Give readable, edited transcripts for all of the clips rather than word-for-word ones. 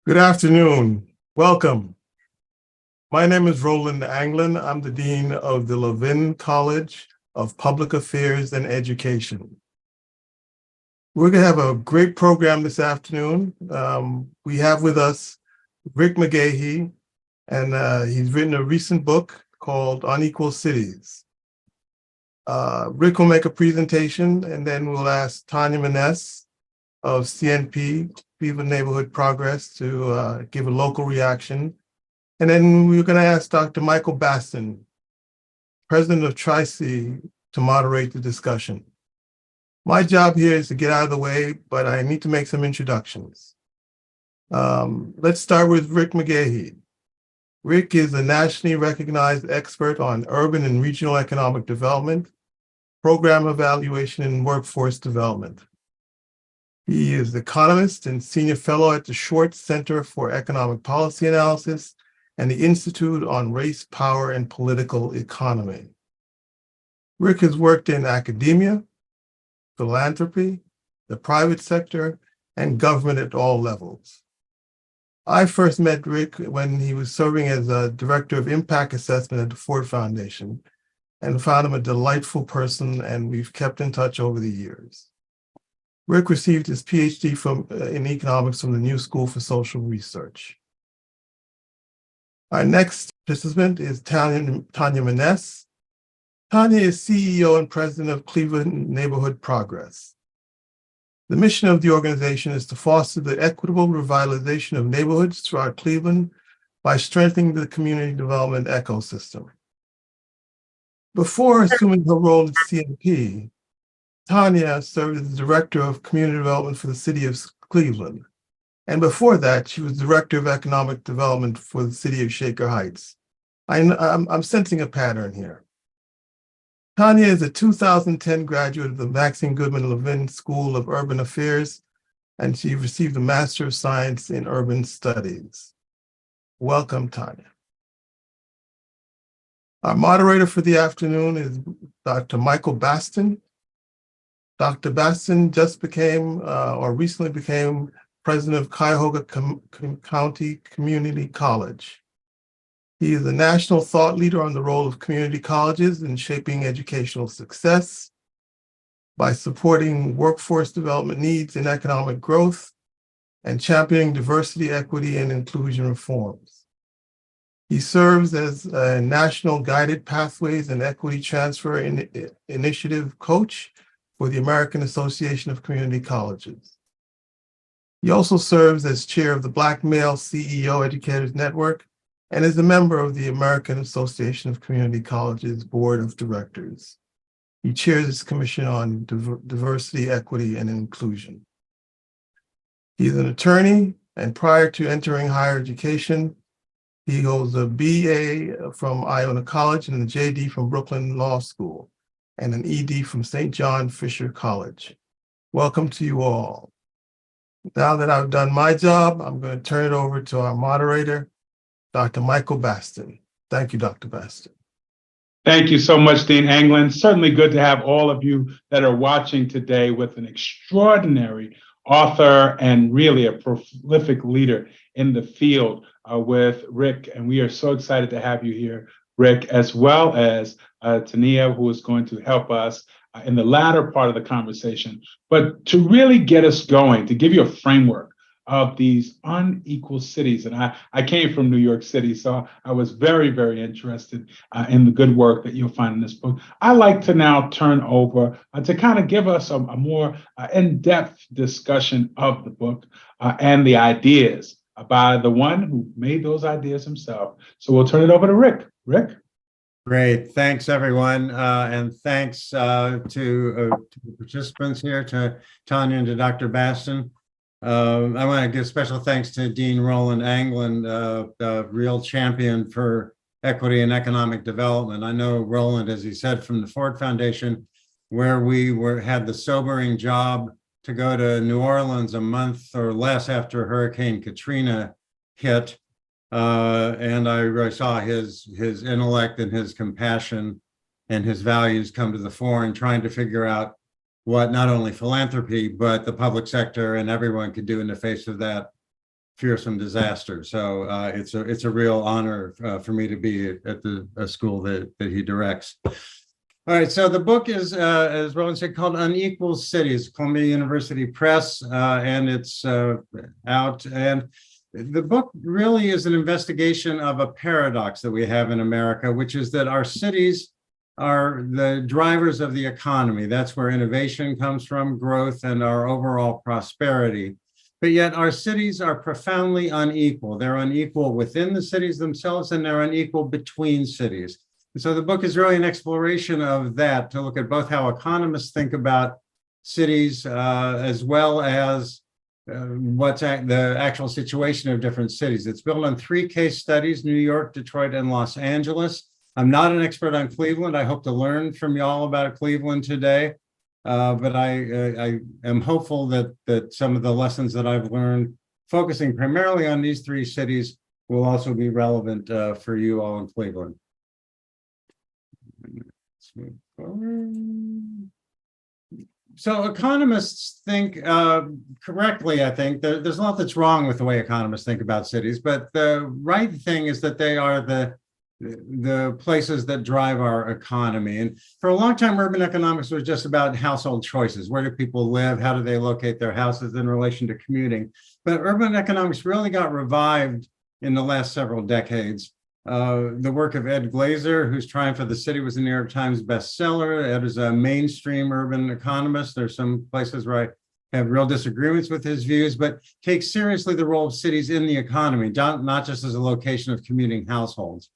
Good afternoon. Welcome. My name is Roland Anglin. I'm the Dean of the Levin College of Public Affairs and Education. We're going to have a great program this afternoon. We have with us Rick McGahee, and he's written a recent book called Unequal Cities. Rick will make a presentation, and then we'll ask Tanya Maness of CNP, Cleveland Neighborhood Progress, to give a local reaction. And then we're going to ask Dr. Michael Baston, president of Tri-C, to moderate the discussion. My job here is to get out of the way, but I need to make some introductions. Let's start with Rick McGahee. Rick is a nationally recognized expert on urban and regional economic development, program evaluation, and workforce development. He is economist and senior fellow at the Short Center for Economic Policy Analysis and the Institute on Race, Power, and Political Economy. Rick has worked in academia, philanthropy, the private sector, and government at all levels. I first met Rick when he was serving as a director of impact assessment at the Ford Foundation, and found him a delightful person, and we've kept in touch over the years. Rick received his PhD in economics from the New School for Social Research. Our next participant is Tanya Maness. Tanya is CEO and president of Cleveland Neighborhood Progress. The mission of the organization is to foster the equitable revitalization of neighborhoods throughout Cleveland by strengthening the community development ecosystem. Before assuming her role at CNP, Tanya served as the director of community development for the city of Cleveland. And before that, she was director of economic development for the city of Shaker Heights. I'm sensing a pattern here. Tanya is a 2010 graduate of the Maxine Goodman Levin School of Urban Affairs, and she received a Master of Science in Urban Studies. Welcome, Tanya. Our moderator for the afternoon is Dr. Michael Baston. Dr. Baston just recently became president of Cuyahoga County Community College. He is a national thought leader on the role of community colleges in shaping educational success by supporting workforce development needs and economic growth and championing diversity, equity, and inclusion reforms. He serves as a National Guided Pathways and Equity Transfer Initiative coach for the American Association of Community Colleges. He also serves as chair of the Black Male CEO Educators Network and is a member of the American Association of Community Colleges Board of Directors. He chairs its Commission on Diversity, Equity, and Inclusion. He's an attorney, and prior to entering higher education, he holds a BA from Iona College and a JD from Brooklyn Law School, and an ED from St. John Fisher College. Welcome to you all. Now that I've done my job, I'm going to turn it over to our moderator, Dr. Michael Baston. Thank you, Dr. Baston. Thank you so much, Dean Anglin. Certainly good to have all of you that are watching today with an extraordinary author and really a prolific leader in the field with Rick. And we are so excited to have you here, Rick, as well as Tania, who is going to help us in the latter part of the conversation. But to really get us going, to give you a framework of these unequal cities. And I came from New York City, so I was very, very interested in the good work that you'll find in this book. I like to now turn over to kind of give us a more in-depth discussion of the book and the ideas by the one who made those ideas himself. So we'll turn it over to Rick. Rick? Great. Thanks, everyone. And thanks to the participants here, to Tanya and to Dr. Baston. I want to give special thanks to Dean Roland Anglin, the real champion for equity and economic development. I know Roland, as he said, from the Ford Foundation, where we had the sobering job to go to New Orleans a month or less after Hurricane Katrina hit. And I saw his intellect and his compassion and his values come to the fore in trying to figure out what not only philanthropy, but the public sector and everyone could do in the face of that fearsome disaster. So it's a real honor for me to be at the school that he directs. All right, so the book is, as Roland said, called Unequal Cities, Columbia University Press, and it's out. And the book really is an investigation of a paradox that we have in America, which is that our cities are the drivers of the economy. That's where innovation comes from, growth, and our overall prosperity. But yet our cities are profoundly unequal. They're unequal within the cities themselves, and they're unequal between cities. And so the book is really an exploration of that, to look at both how economists think about cities, as well as what's the actual situation of different cities. It's built on 3 case studies: New York, Detroit, and Los Angeles. I'm not an expert on Cleveland. I hope to learn from y'all about Cleveland today. But I am hopeful that some of the lessons that I've learned, focusing primarily on these 3 cities, will also be relevant for you all in Cleveland. Let's move forward. So economists think correctly, I think. There's a lot that's wrong with the way economists think about cities, but the right thing is that they are the places that drive our economy. And for a long time, urban economics was just about household choices. Where do people live? How do they locate their houses in relation to commuting? But urban economics really got revived in the last several decades. The work of Ed Glazer, whose Triumph of the City was a New York Times bestseller. Ed is a mainstream urban economist. There's some places where I have real disagreements with his views, but takes seriously the role of cities in the economy, not just as a location of commuting households.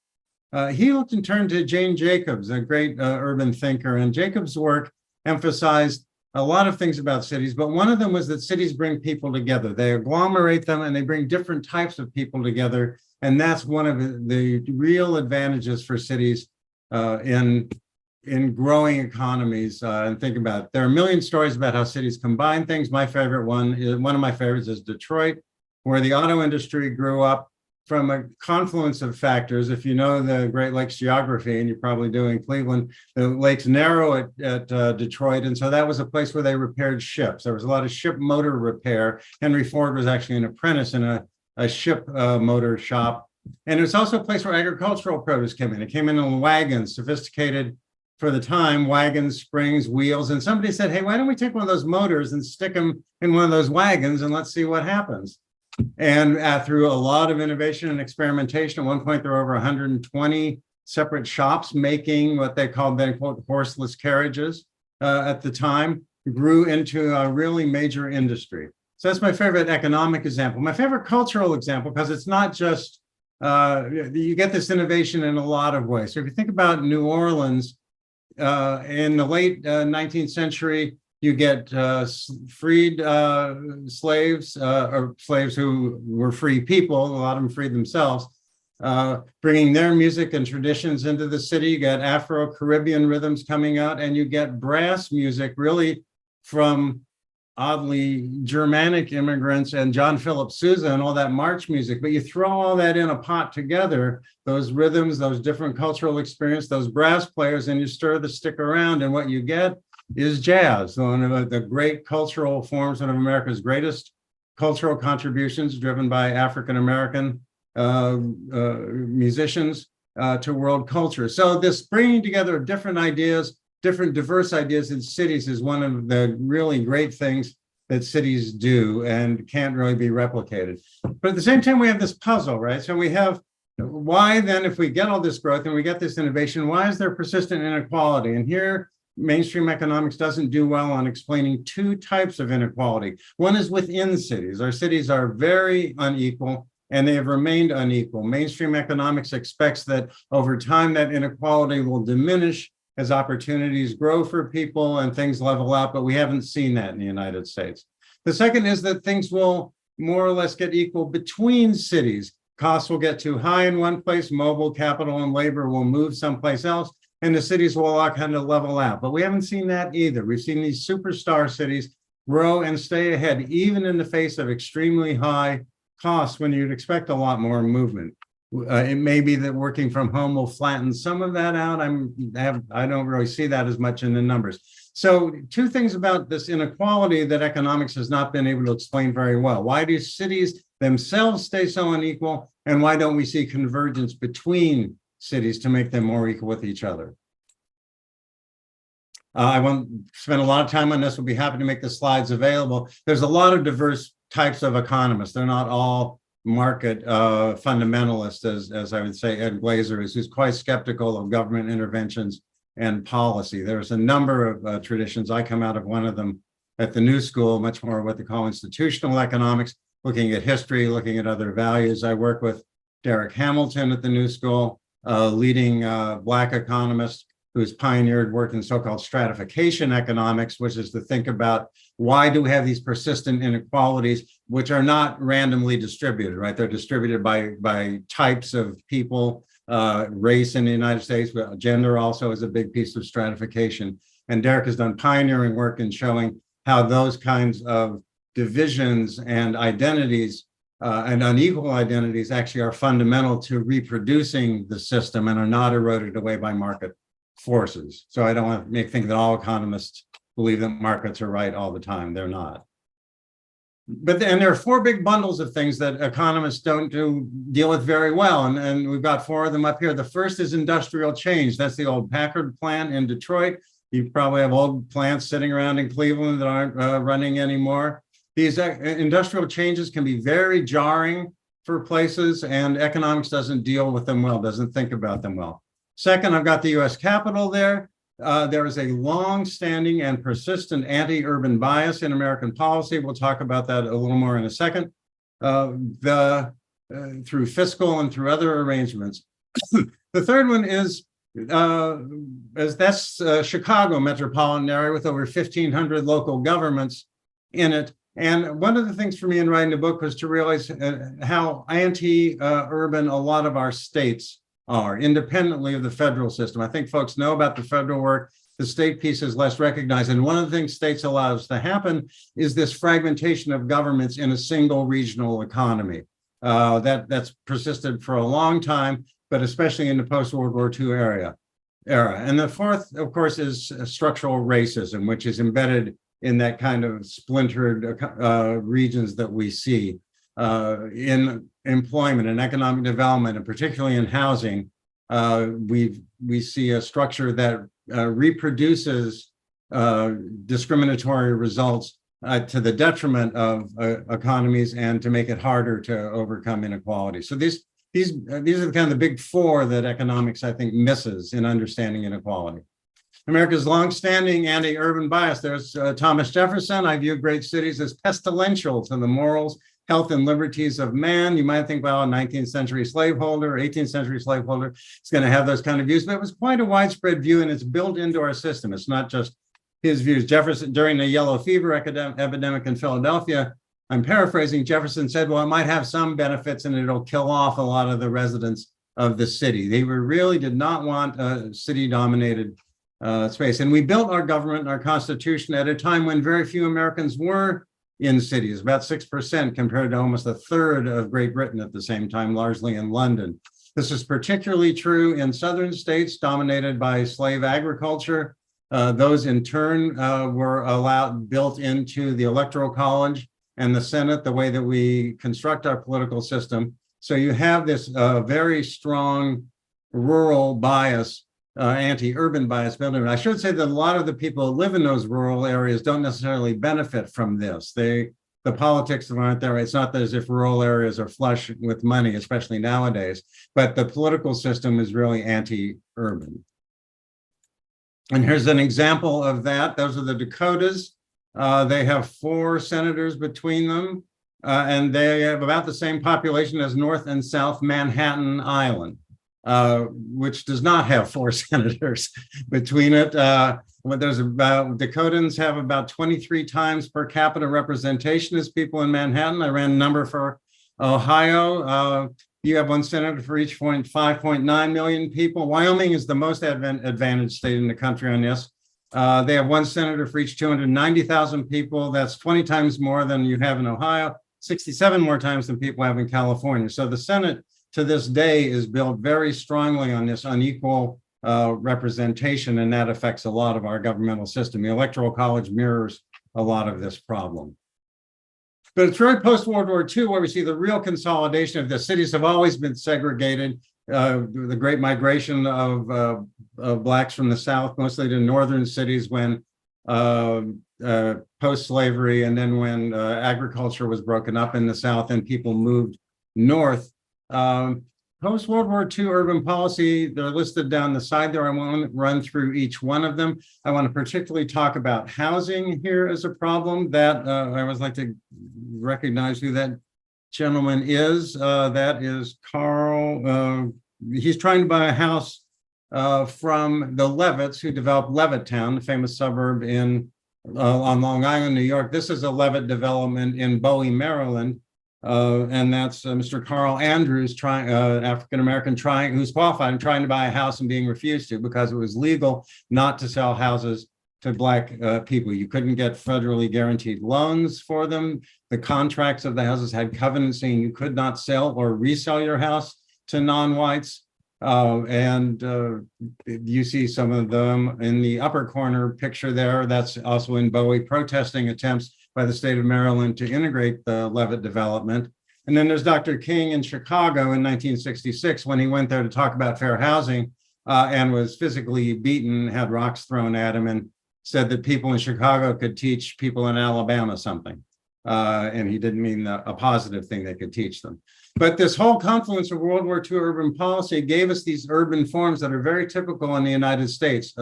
He looked and turned to Jane Jacobs, a great urban thinker, and Jacobs' work emphasized a lot of things about cities, but one of them was that cities bring people together. They agglomerate them and they bring different types of people together. And that's one of the real advantages for cities in growing economies. And think about it. There are a million stories about how cities combine things. My favorite one of my favorites is Detroit, where the auto industry grew up from a confluence of factors. If you know the Great Lakes geography, and you probably do in Cleveland, the lakes narrow at Detroit. And so that was a place where they repaired ships. There was a lot of ship motor repair. Henry Ford was actually an apprentice in a ship motor shop. And it was also a place where agricultural produce came in. It came in wagons, sophisticated for the time, wagons, springs, wheels. And somebody said, hey, why don't we take one of those motors and stick them in one of those wagons and let's see what happens. And through a lot of innovation and experimentation, at one point there were over 120 separate shops making what they called then, quote, horseless carriages at the time, grew into a really major industry. So that's my favorite economic example. My favorite cultural example, because it's not just, you get this innovation in a lot of ways. So if you think about New Orleans, in the late 19th century, you get freed slaves, or slaves who were free people, a lot of them freed themselves, bringing their music and traditions into the city. You get Afro-Caribbean rhythms coming out, and you get brass music really from oddly Germanic immigrants and John Philip Sousa and all that march music. But you throw all that in a pot together, those rhythms, those different cultural experience, those brass players, and you stir the stick around, and what you get is jazz, one of the great cultural forms, one of America's greatest cultural contributions, driven by African-American musicians to world culture. So this bringing together of different ideas, different diverse ideas in cities is one of the really great things that cities do and can't really be replicated. But at the same time, we have this puzzle, right? So we have, why then, if we get all this growth and we get this innovation, why is there persistent inequality? And here, mainstream economics doesn't do well on explaining 2 types of inequality. One is within cities. Our cities are very unequal, and they have remained unequal. Mainstream economics expects that over time, that inequality will diminish as opportunities grow for people and things level out, but we haven't seen that in the United States. The second is that things will more or less get equal between cities. Costs will get too high in one place, mobile capital and labor will move someplace else, and the cities will all kind of level out. But we haven't seen that either. We've seen these superstar cities grow and stay ahead, even in the face of extremely high costs when you'd expect a lot more movement. It may be that working from home will flatten some of that out. I don't really see that as much in the numbers. So two things about this inequality that economics has not been able to explain very well. Why do cities themselves stay so unequal? And why don't we see convergence between cities to make them more equal with each other? I won't spend a lot of time on this. We'll be happy to make the slides available. There's a lot of diverse types of economists. They're not all market fundamentalists, as I would say Ed Glazer is, who's quite skeptical of government interventions and policy. There's a number of traditions. I come out of one of them at the New School, much more what they call institutional economics, looking at history, looking at other values. I work with Derek Hamilton at the New School, leading Black economist who's pioneered work in so-called stratification economics, which is to think about why do we have these persistent inequalities, which are not randomly distributed, right? They're distributed by types of people, race in the United States, but gender also is a big piece of stratification. And Derek has done pioneering work in showing how those kinds of divisions and identities and unequal identities actually are fundamental to reproducing the system and are not eroded away by market forces. So I don't want to think that all economists believe that markets are right all the time. They're not. But and there are four big bundles of things that economists don't deal with very well. And we've got four of them up here. The first is industrial change. That's the old Packard plant in Detroit. You probably have old plants sitting around in Cleveland that aren't running anymore. These industrial changes can be very jarring for places, and economics doesn't deal with them well, doesn't think about them well. Second, I've got the US Capitol there. There is a long-standing and persistent anti-urban bias in American policy. We'll talk about that a little more in a second. Through fiscal and through other arrangements. The third one is that's Chicago metropolitan area with over 1,500 local governments in it. And one of the things for me in writing the book was to realize how anti-urban a lot of our states are, independently of the federal system. I think folks know about the federal work. The state piece is less recognized. And one of the things states allows to happen is this fragmentation of governments in a single regional economy. That's persisted for a long time, but especially in the post-World War II era. And the fourth, of course, is structural racism, which is embedded in that kind of splintered regions that we see in employment and economic development, and particularly in housing. We see a structure that reproduces discriminatory results to the detriment of economies and to make it harder to overcome inequality. So these are the kind of the big four that economics, I think, misses in understanding inequality. America's longstanding anti-urban bias. There's Thomas Jefferson. I view great cities as pestilential to the morals, health, and liberties of man. You might think, well, a 19th century slaveholder, 18th century slaveholder is going to have those kind of views, but it was quite a widespread view, and it's built into our system. It's not just his views. Jefferson, during the yellow fever epidemic in Philadelphia, I'm paraphrasing, Jefferson said, well, it might have some benefits and it'll kill off a lot of the residents of the city. They really did not want a city-dominated space. And we built our government and our Constitution at a time when very few Americans were in cities, about 6% compared to almost a third of Great Britain at the same time, largely in London. This is particularly true in southern states dominated by slave agriculture. Those in turn were built into the Electoral College and the Senate, the way that we construct our political system. So you have this very strong rural bias, anti-urban bias building. I should say that a lot of the people who live in those rural areas don't necessarily benefit from this. The politics aren't there. It's not as if rural areas are flush with money, especially nowadays, but the political system is really anti-urban. And here's an example of that. Those are the Dakotas. They have 4 senators between them, and they have about the same population as North and South Manhattan Island, which does not have 4 senators between it. Dakotans have about 23 times per capita representation as people in Manhattan. I ran a number for Ohio. You have 1 senator for each 5.9 million people. Wyoming is the most advantaged state in the country on this. They have 1 senator for each 290,000 people. That's 20 times more than you have in Ohio, 67 more times than people have in California. So the Senate to this day is built very strongly on this unequal representation, and that affects a lot of our governmental system. The Electoral College mirrors a lot of this problem. But it's really post-World War II where we see the real consolidation of the cities have always been segregated. The great migration of Blacks from the South, mostly to northern cities when post-slavery, and then when agriculture was broken up in the South and people moved north. Post-World War II urban policy, they're listed down the side there. I won't run through each one of them. I want to particularly talk about housing here as a problem that I always like to recognize who that gentleman is. That is Carl. He's trying to buy a house from the Levitts, who developed Levittown, the famous suburb on Long Island, New York. This is a Levitt development in Bowie, Maryland. And that's Mr. Carl Andrews, African-American, who's qualified and trying to buy a house and being refused to because it was legal not to sell houses to Black people. You couldn't get federally guaranteed loans for them. The contracts of the houses had covenants saying you could not sell or resell your house to non-whites. You see some of them in the upper corner picture there. That's also in Bowie, protesting attempts by the state of Maryland to integrate the Levitt development. And then there's Dr. King in Chicago in 1966 when he went there to talk about fair housing and was physically beaten, had rocks thrown at him, and said that people in Chicago could teach people in Alabama something. And he didn't mean a positive thing they could teach them. But this whole confluence of World War II urban policy gave us these urban forms that are very typical in the United States: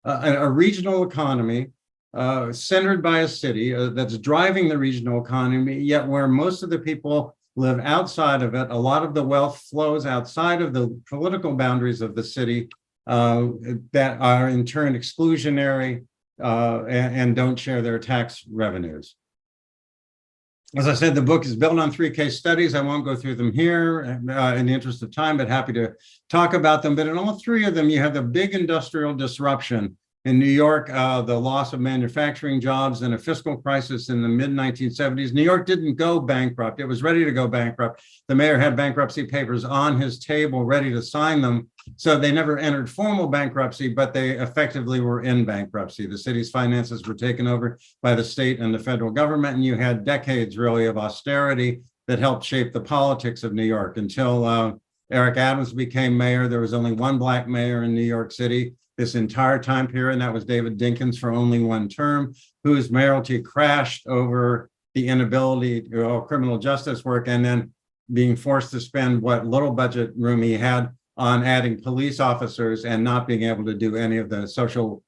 a regional economy centered by a city that's driving the regional economy, yet where most of the people live outside of it. A lot of the wealth flows outside of the political boundaries of the city that are in turn exclusionary and don't share their tax revenues. As I said, the book is built on 3 case studies. I won't go through them here in the interest of time, but happy to talk about them. But in all 3 of them, you have the big industrial disruption. In New York, the loss of manufacturing jobs and a fiscal crisis in the mid-1970s. New York didn't go bankrupt. It was ready to go bankrupt. The mayor had bankruptcy papers on his table ready to sign them. So they never entered formal bankruptcy, but they effectively were in bankruptcy. The city's finances were taken over by the state and the federal government, and you had decades really of austerity that helped shape the politics of New York until Eric Adams became mayor. There was only one Black mayor in New York City this entire time period, and that was David Dinkins for only 1 term, whose mayoralty crashed over the inability to do criminal justice work and then being forced to spend what little budget room he had on adding police officers and not being able to do any of the social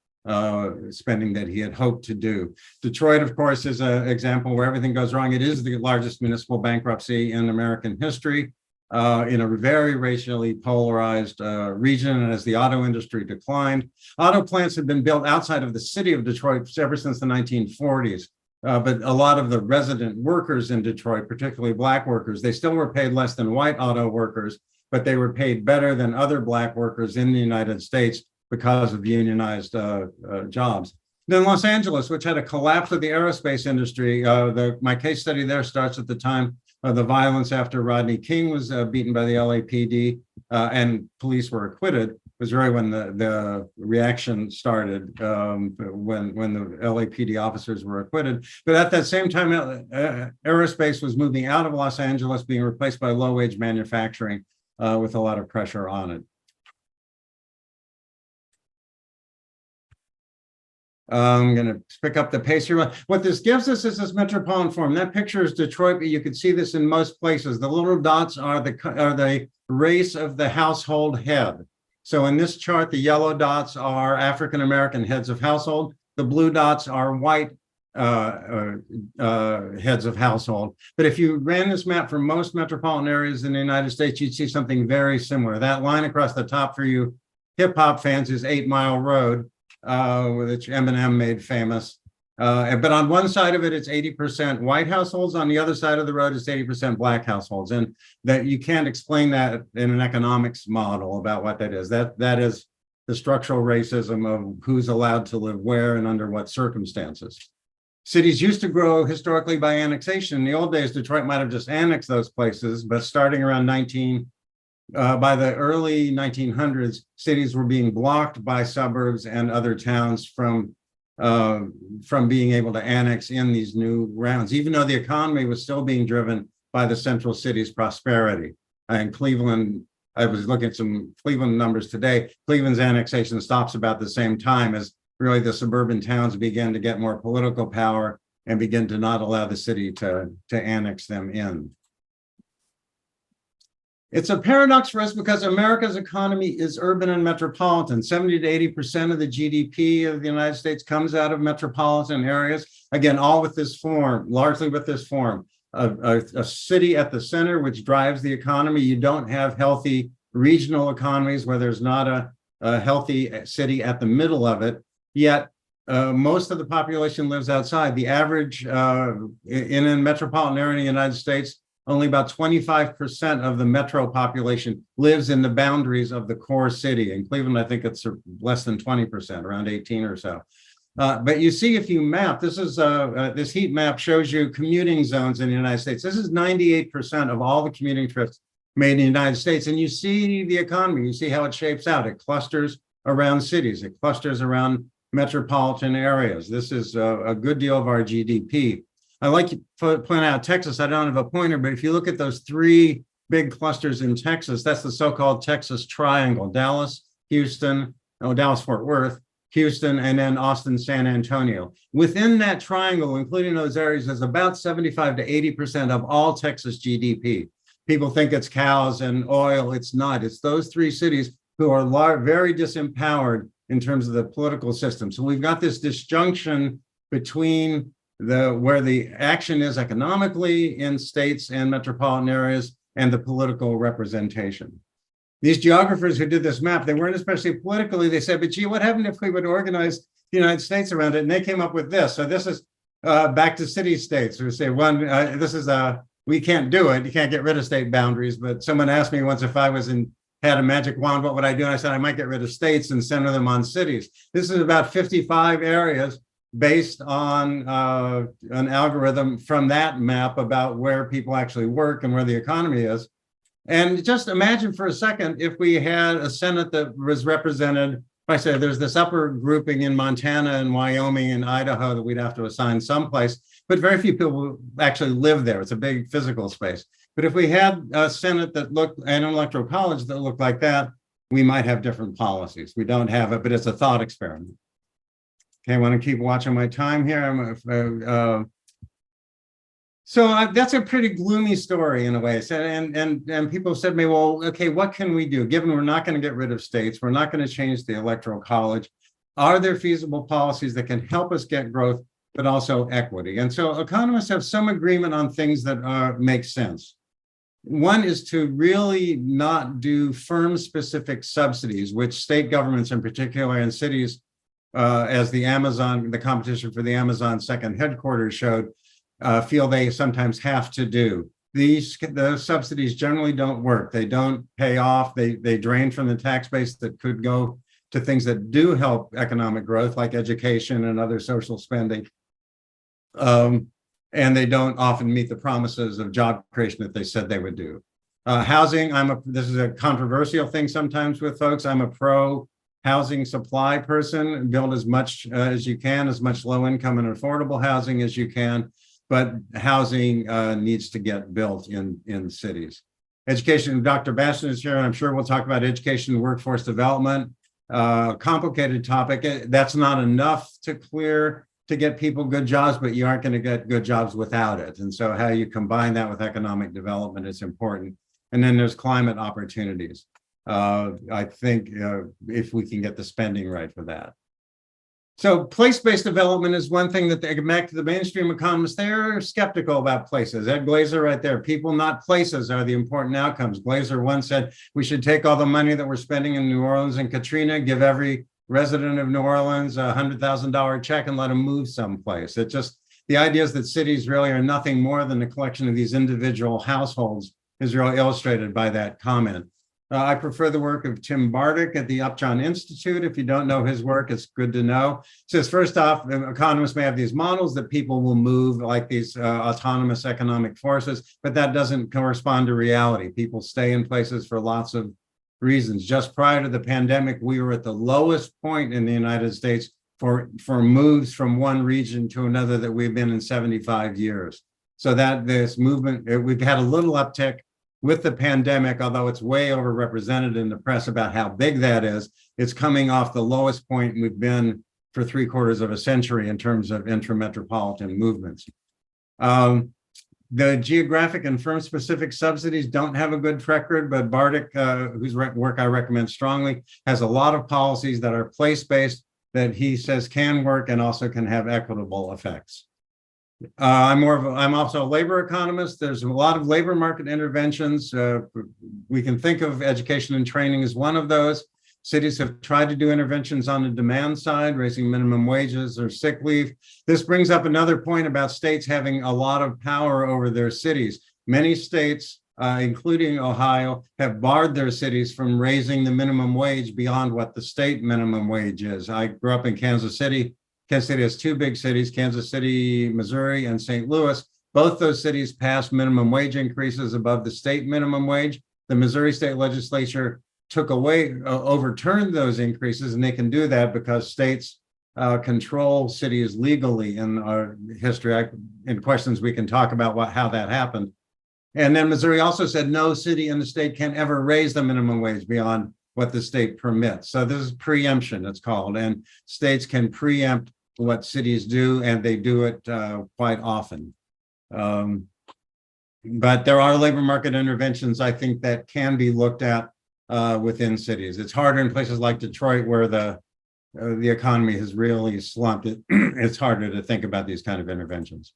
spending that he had hoped to do. Detroit, of course, is an example where everything goes wrong. It is the largest municipal bankruptcy in American history. In a very racially polarized region, and as the auto industry declined. Auto plants had been built outside of the city of Detroit ever since the 1940s, but a lot of the resident workers in Detroit, particularly Black workers, they still were paid less than white auto workers, but they were paid better than other Black workers in the United States because of unionized jobs. Then Los Angeles, which had a collapse of the aerospace industry. My case study there starts at the time the violence after Rodney King was beaten by the LAPD and police were acquitted, was really when the reaction started, when the LAPD officers were acquitted. But at that same time, aerospace was moving out of Los Angeles, being replaced by low-wage manufacturing with a lot of pressure on it. I'm going to pick up the pace here. What this gives us is this metropolitan form. That picture is Detroit, but you can see this in most places. The little dots are the race of the household head. So in this chart, the yellow dots are African-American heads of household. The blue dots are white heads of household. But if you ran this map for most metropolitan areas in the United States, you'd see something very similar. That line across the top for you hip hop fans is 8 Mile Road, which Eminem made famous. But on one side of it, it's 80% white households. On the other side of the road, it's 80% Black households. And that you can't explain that in an economics model about what that is. That is the structural racism of who's allowed to live where and under what circumstances. Cities used to grow historically by annexation. In the old days, Detroit might have just annexed those places, but starting around by the early 1900s, cities were being blocked by suburbs and other towns from being able to annex in these new rounds, even though the economy was still being driven by the central city's prosperity. And Cleveland, I was looking at some Cleveland numbers today. Cleveland's annexation stops about the same time as really the suburban towns began to get more political power and begin to not allow the city to annex them in. It's a paradox for us because America's economy is urban and metropolitan. 70 to 80% of the GDP of the United States comes out of metropolitan areas. Again, all with this form, largely with this form. A city at the center, which drives the economy. You don't have healthy regional economies where there's not a healthy city at the middle of it. Yet, most of the population lives outside. The average in a metropolitan area in the United States, only about 25% of the metro population lives in the boundaries of the core city. In Cleveland, I think it's less than 20%, around 18 or so. But you see, if you map, this heat map shows you commuting zones in the United States. This is 98% of all the commuting trips made in the United States. And you see the economy, you see how it shapes out. It clusters around cities, it clusters around metropolitan areas. This is a good deal of our GDP. I like to point out Texas, I don't have a pointer, but if you look at those three big clusters in Texas, that's the so-called Texas Triangle: Dallas, Houston, Dallas-Fort Worth, Houston, and then Austin, San Antonio. Within that triangle, including those areas, is about 75 to 80% of all Texas GDP. People think it's cows and oil. It's not. It's those three cities who are very disempowered in terms of the political system. So we've got this disjunction between where the action is economically in states and metropolitan areas and the political representation. These geographers who did this map, they weren't especially politically. They said, but gee, what happened if we would organize the United States around it? And they came up with this. So this is back to city states. We say we can't do it. You can't get rid of state boundaries. But someone asked me once if I had a magic wand, what would I do? And I said, I might get rid of states and center them on cities. This is about 55 areas based on an algorithm from that map about where people actually work and where the economy is. And just imagine for a second if we had a Senate that was represented, I say there's this upper grouping in Montana and Wyoming and Idaho that we'd have to assign someplace, but very few people actually live there. It's a big physical space. But if we had a Senate that looked, and an electoral college that looked like that, we might have different policies. We don't have it, but it's a thought experiment. Okay, I want to keep watching my time here. So that's a pretty gloomy story in a way. So, and people said to me, well, okay, what can we do? Given we're not going to get rid of states, we're not going to change the electoral college. Are there feasible policies that can help us get growth, but also equity? And so economists have some agreement on things that make sense. One is to really not do firm-specific subsidies, which state governments in particular and cities, as the competition for the Amazon second headquarters showed, feel they sometimes have to do. Those subsidies generally don't work. They don't pay off. They drain from the tax base that could go to things that do help economic growth, like education and other social spending. And they don't often meet the promises of job creation that they said they would do. Housing, this is a controversial thing sometimes with folks. I'm a pro housing supply person. Build as much as you can, as much low income and affordable housing as you can. But housing needs to get built in cities. Education, Dr. Bastion is here, and I'm sure we'll talk about education and workforce development. Complicated topic. That's not enough to get people good jobs, but you aren't going to get good jobs without it. And so how you combine that with economic development is important. And then there's climate opportunities. I think if we can get the spending right for that. So place-based development is one thing that the mainstream economists, they're skeptical about places. Ed Glazer right there, people not places are the important outcomes. Glazer once said, we should take all the money that we're spending in New Orleans and Katrina, give every resident of New Orleans a $100,000 check and let them move someplace. The idea is that cities really are nothing more than a collection of these individual households is really illustrated by that comment. I prefer the work of Tim Bartik at the Upjohn Institute. If you don't know his work, it's good to know. It says, first off, economists may have these models that people will move like these autonomous economic forces, but that doesn't correspond to reality. People stay in places for lots of reasons. Just prior to the pandemic, we were at the lowest point in the United States for moves from one region to another that we've been in 75 years. So that this movement, we've had a little uptick with the pandemic, although it's way overrepresented in the press about how big that is. It's coming off the lowest point we've been for 3/4 of a century in terms of intrametropolitan movements. The geographic and firm-specific subsidies don't have a good record, but Bartik, whose work I recommend strongly, has a lot of policies that are place-based that he says can work and also can have equitable effects. I'm also a labor economist. There's a lot of labor market interventions. We can think of education and training as one of those. Cities have tried to do interventions on the demand side, raising minimum wages or sick leave. This brings up another point about states having a lot of power over their cities. Many states, including Ohio, have barred their cities from raising the minimum wage beyond what the state minimum wage is. I grew up in Kansas City. Kansas City has two big cities, Kansas City, Missouri, and St. Louis. Both those cities passed minimum wage increases above the state minimum wage. The Missouri State Legislature overturned those increases, and they can do that because states control cities legally in our history. In questions, we can talk about how that happened. And then Missouri also said no city in the state can ever raise the minimum wage beyond what the state permits. So this is preemption, it's called, and states can preempt what cities do, and they do it quite often. But there are labor market interventions, I think, that can be looked at within cities. It's harder in places like Detroit, where the economy has really slumped. It's harder to think about these kind of interventions.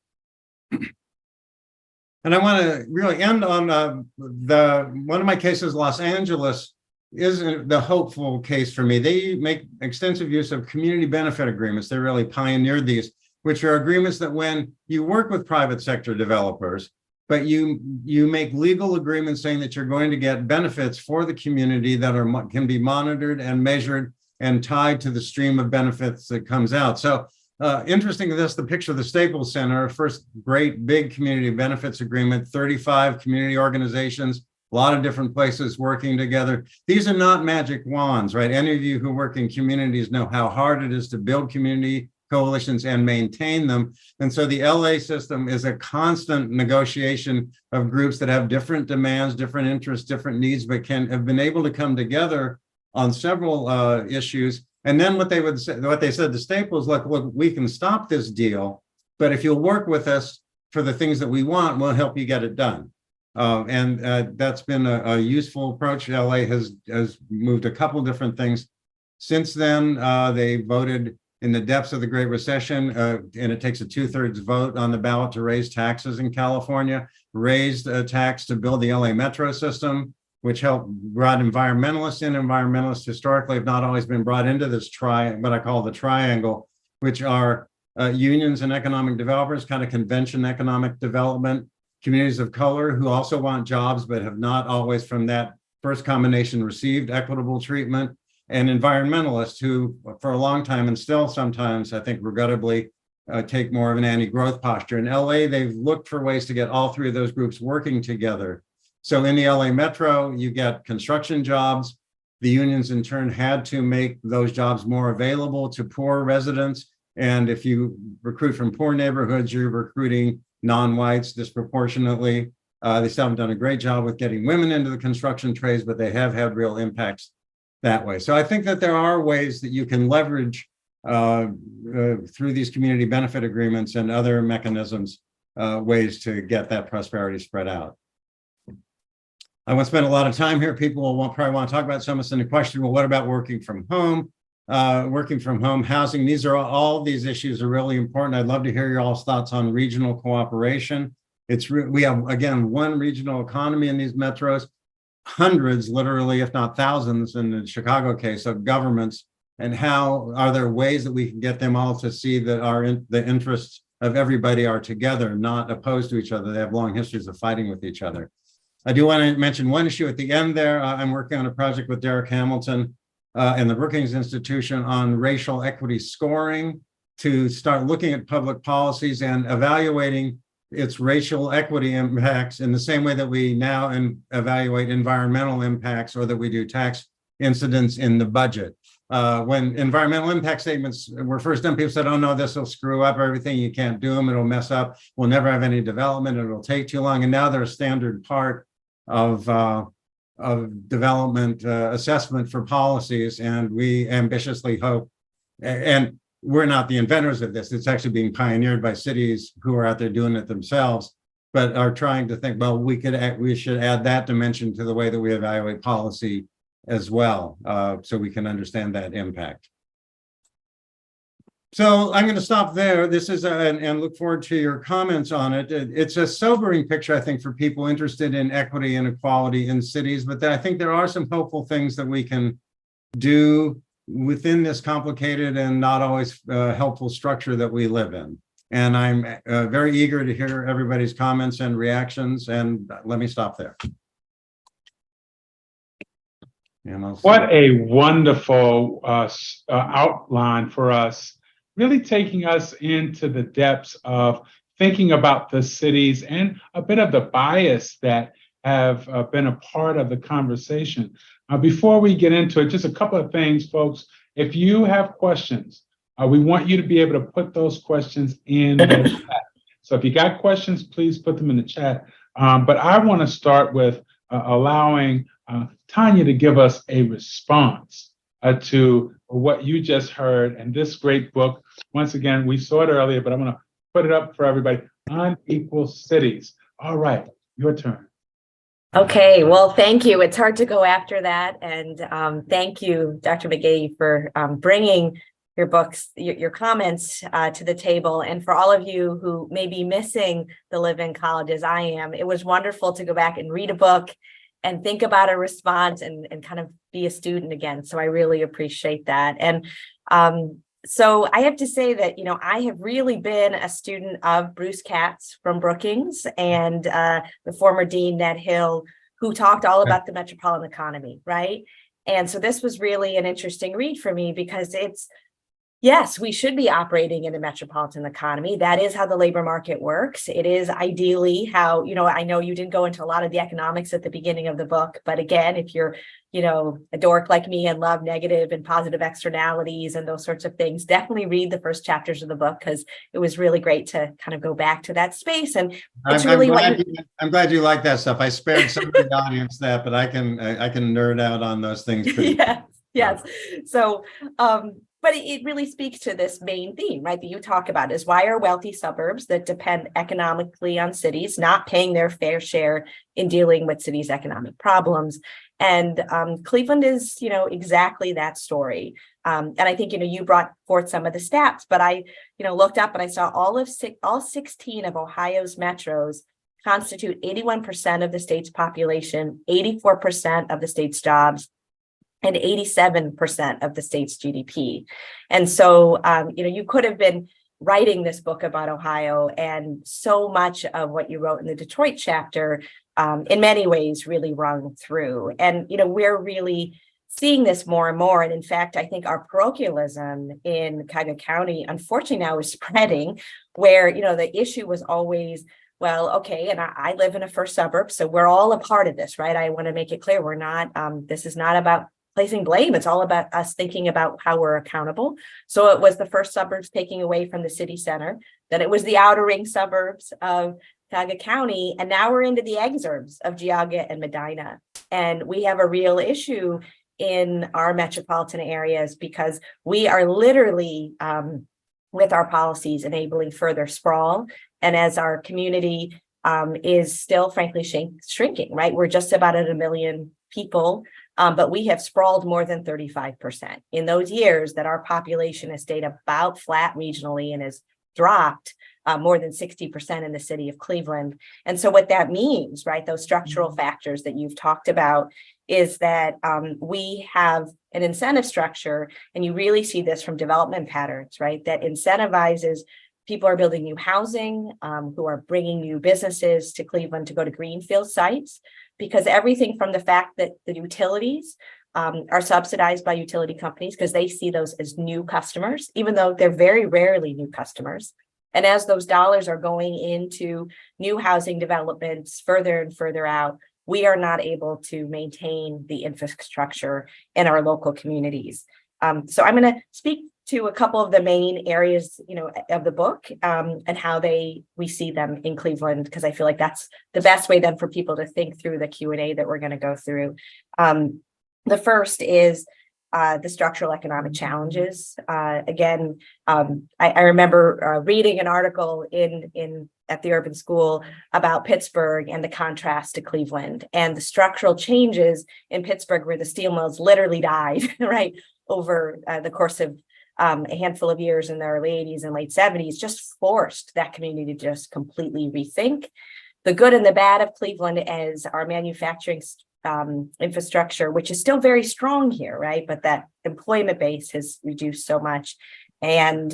And I want to really end on one of my cases, Los Angeles, is the hopeful case for me. They make extensive use of community benefit agreements. They really pioneered these, which are agreements that when you work with private sector developers, but you make legal agreements saying that you're going to get benefits for the community that can be monitored and measured and tied to the stream of benefits that comes out. So interesting, the picture of the Staples Center, first great big community benefits agreement, 35 community organizations, a lot of different places working together. These are not magic wands, right? Any of you who work in communities know how hard it is to build community coalitions and maintain them. And so the LA system is a constant negotiation of groups that have different demands, different interests, different needs, but have been able to come together on several issues. And then what they said to Staples, look, we can stop this deal, but if you'll work with us for the things that we want, we'll help you get it done. And that's been a useful approach. LA has moved a couple different things. Since then, they voted in the depths of the Great Recession, and it takes a 2/3 vote on the ballot to raise taxes in California, raised a tax to build the LA metro system, which brought environmentalists in. Environmentalists historically have not always been brought into this what I call the triangle, which are unions and economic developers, kind of convention economic development, communities of color who also want jobs, but have not always from that first combination received equitable treatment, and environmentalists who for a long time and still sometimes, I think regrettably, take more of an anti-growth posture. In LA, they've looked for ways to get all three of those groups working together. So in the LA Metro, you get construction jobs. The unions in turn had to make those jobs more available to poor residents. And if you recruit from poor neighborhoods, you're recruiting non-whites disproportionately. They still haven't done a great job with getting women into the construction trades, but they have had real impacts that way. So I think that there are ways that you can leverage through these community benefit agreements and other mechanisms, ways to get that prosperity spread out. I won't spend a lot of time here. People will probably want to talk about some of the question, well, what about working from home? Working from home, housing, all these issues are really important. I'd love to hear your all's thoughts on regional cooperation. We have, again, one regional economy in these metros, hundreds, literally, if not thousands in the Chicago case, of governments, and how are there ways that we can get them all to see that the interests of everybody are together, not opposed to each other. They have long histories of fighting with each other. I do want to mention one issue at the end there. I'm working on a project with Derek Hamilton and the Brookings Institution on racial equity scoring to start looking at public policies and evaluating its racial equity impacts in the same way that we now evaluate environmental impacts or that we do tax incidents in the budget. When environmental impact statements were first done, people said, oh no, this will screw up everything. You can't do them. It'll mess up. We'll never have any development. It'll take too long. And now they're a standard part of development assessment for policies. And we ambitiously hope, and we're not the inventors of this. It's actually being pioneered by cities who are out there doing it themselves, but are trying to think, well, we should add that dimension to the way that we evaluate policy as well, so we can understand that impact. So I'm going to stop there. This is and look forward to your comments on it. It's a sobering picture, I think, for people interested in equity and equality in cities, but I think there are some hopeful things that we can do within this complicated and not always helpful structure that we live in. And I'm very eager to hear everybody's comments and reactions, and let me stop there. What a wonderful outline for us, really taking us into the depths of thinking about the cities and a bit of the bias that have been a part of the conversation. Before we get into it, just a couple of things, folks. If you have questions, we want you to be able to put those questions in the chat. So if you got questions, please put them in the chat. But I want to start with allowing Tanya to give us a response to what you just heard and this great book. Once again, we saw it earlier, but I'm going to put it up for everybody. Unequal Cities. All right, your turn. Okay, well, thank you. It's hard to go after that. And thank you, Dr. McGee, for bringing your books, your comments to the table. And for all of you who may be missing the live-in college as I am, it was wonderful to go back and read a book and think about a response and kind of be a student again. So I really appreciate that. And so I have to say that, you know, I have really been a student of Bruce Katz from Brookings and the former Dean Ned Hill, who talked all about the metropolitan economy, right? And so this was really an interesting read for me because it's, yes, we should be operating in a metropolitan economy. That is how the labor market works. It is ideally how, you know, I know you didn't go into a lot of the economics at the beginning of the book, but again, if you're, you know, a dork like me and love negative and positive externalities and those sorts of things, definitely read the first chapters of the book because it was really great to kind of go back to that space. And it's I'm glad you like that stuff. I spared some of the audience that, but I can nerd out on those things. Yes. So, but it really speaks to this main theme, right, that you talk about is why are wealthy suburbs that depend economically on cities not paying their fair share in dealing with cities' economic problems? And Cleveland is, you know, exactly that story. And I think, you know, you brought forth some of the stats, but I, you know, looked up and I saw all 16 of Ohio's metros constitute 81% of the state's population, 84% of the state's jobs, and 87% of the state's GDP. And so, you know, you could have been writing this book about Ohio, and so much of what you wrote in the Detroit chapter, in many ways, really rung through. And, you know, we're really seeing this more and more. And in fact, I think our parochialism in Cuyahoga County, unfortunately, now is spreading, where, you know, the issue was always, well, okay, and I live in a first suburb, so we're all a part of this, right? I want to make it clear, we're not, this is not about placing blame. It's all about us thinking about how we're accountable. So it was the first suburbs taking away from the city center, then it was the outer ring suburbs of Cuyahoga County, and now we're into the exurbs of Geauga and Medina. And we have a real issue in our metropolitan areas because we are literally, with our policies, enabling further sprawl. And as our community is still, frankly, shrinking, right? We're just about at 1 million people. But we have sprawled more than 35% in those years that our population has stayed about flat regionally and has dropped more than 60% in the city of Cleveland. And so what that means, right, those structural factors that you've talked about is that we have an incentive structure, and you really see this from development patterns, right, that incentivizes People are building new housing, who are bringing new businesses to Cleveland to go to greenfield sites, because everything from the fact that the utilities are subsidized by utility companies because they see those as new customers, even though they're very rarely new customers. And as those dollars are going into new housing developments further and further out, we are not able to maintain the infrastructure in our local communities. So I'm going to speak to a couple of the main areas, of the book, and how we see them in Cleveland, because I feel like that's the best way then for people to think through the Q&A that we're going to go through. The first is the structural economic challenges. Again, I remember reading an article at the Urban School about Pittsburgh and the contrast to Cleveland, and the structural changes in Pittsburgh where the steel mills literally died, right, over the course of a handful of years in the early 80s and late 70s, just forced that community to just completely rethink. The good and the bad of Cleveland as our manufacturing infrastructure, which is still very strong here, right? But that employment base has reduced so much. And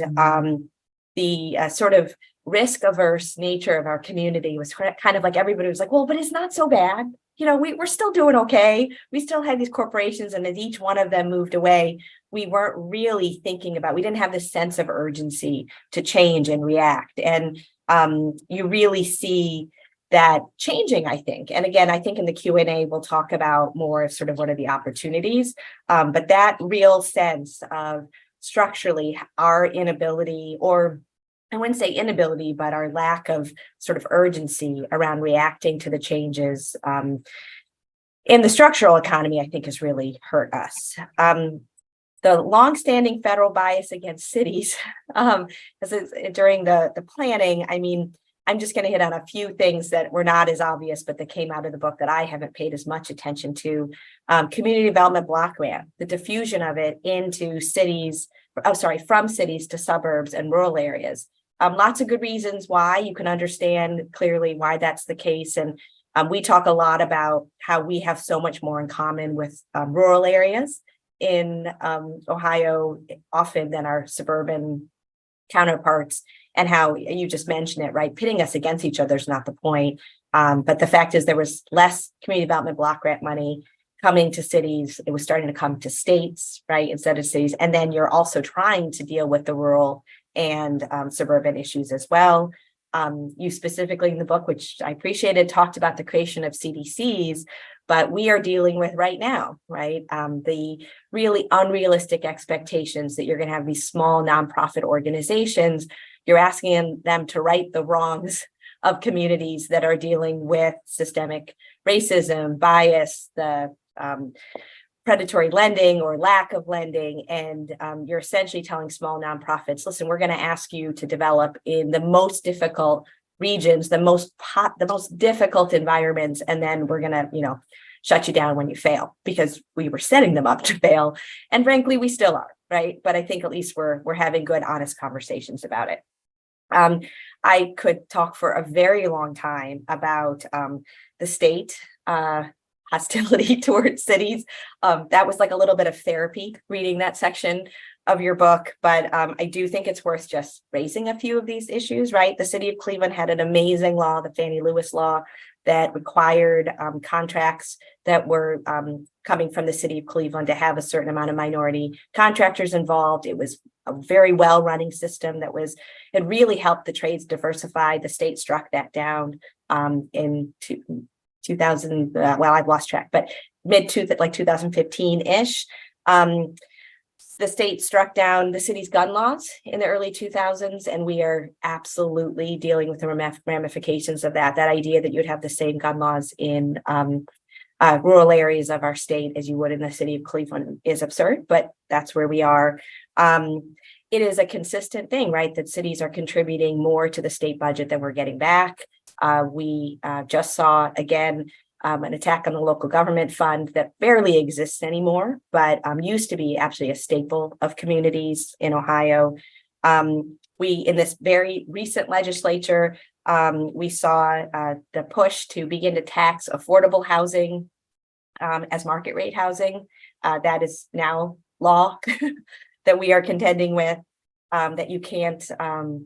the sort of risk-averse nature of our community was kind of like everybody was like, well, but it's not so bad. We're still doing okay. We still had these corporations, and as each one of them moved away, we weren't really thinking about, we didn't have this sense of urgency to change and react. And you really see that changing, I think. And again, I think in the Q&A, we'll talk about more of sort of what are the opportunities, but that real sense of structurally our inability, or I wouldn't say inability, but our lack of sort of urgency around reacting to the changes in the structural economy, I think has really hurt us. The longstanding federal bias against cities, during the planning, I mean, I'm just going to hit on a few things that were not as obvious, but that came out of the book that I haven't paid as much attention to. Community development block grant, the diffusion of it into cities, from cities to suburbs and rural areas. Lots of good reasons why. You can understand clearly why that's the case. And we talk a lot about how we have so much more in common with rural areas in Ohio often than our suburban counterparts, and how you just mentioned it, right? Pitting us against each other is not the point. But the fact is there was less community development block grant money coming to cities. It was starting to come to states, right, instead of cities. And then you're also trying to deal with the rural and suburban issues as well. You specifically in the book, which I appreciated, talked about the creation of CDCs, but we are dealing with right now, right? The really unrealistic expectations that you're going to have these small nonprofit organizations. You're asking them to right the wrongs of communities that are dealing with systemic racism, bias, the predatory lending or lack of lending. And you're essentially telling small nonprofits, listen, we're going to ask you to develop in the most difficult regions, the most difficult environments, and then we're going to, shut you down when you fail, because we were setting them up to fail. And frankly, we still are, right? But I think at least we're having good, honest conversations about it. I could talk for a very long time about the state hostility towards cities. That was like a little bit of therapy reading that section of your book, but I do think it's worth just raising a few of these issues, right? The city of Cleveland had an amazing law, the Fannie Lewis law, that required contracts that were coming from the city of Cleveland to have a certain amount of minority contractors involved. It was a very well-running system it really helped the trades diversify. The state struck that down in 2000, I've lost track, but like 2015-ish. The state struck down the city's gun laws in the early 2000s, and we are absolutely dealing with the ramifications of that. That idea that you'd have the same gun laws in rural areas of our state as you would in the city of Cleveland is absurd, but that's where we are. It is a consistent thing, right, that cities are contributing more to the state budget than we're getting back. We just saw, again, an attack on the local government fund that barely exists anymore, but used to be actually a staple of communities in Ohio. In this very recent legislature, we saw the push to begin to tax affordable housing as market rate housing. That is now law that we are contending with. that you can't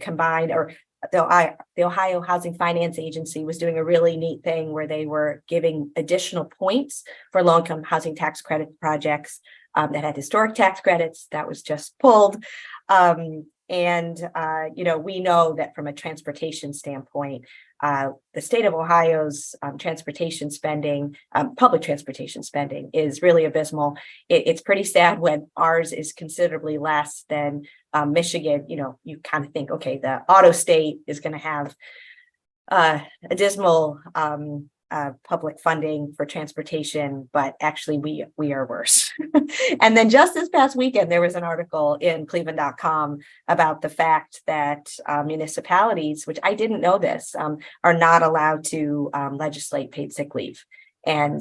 combine, or the Ohio Housing Finance Agency was doing a really neat thing where they were giving additional points for low-income housing tax credit projects that had historic tax credits. That was just pulled. We know that from a transportation standpoint, the state of Ohio's transportation spending, public transportation spending, is really abysmal. It's pretty sad when ours is considerably less than Michigan. You kind of think, okay, the auto state is going to have a dismal public funding for transportation, but actually we are worse. And then just this past weekend, there was an article in Cleveland.com about the fact that municipalities, which I didn't know this, are not allowed to legislate paid sick leave. And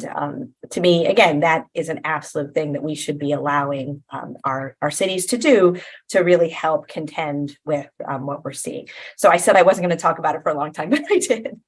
to me, again, that is an absolute thing that we should be allowing our cities to do to really help contend with what we're seeing. So I said I wasn't going to talk about it for a long time, but I did.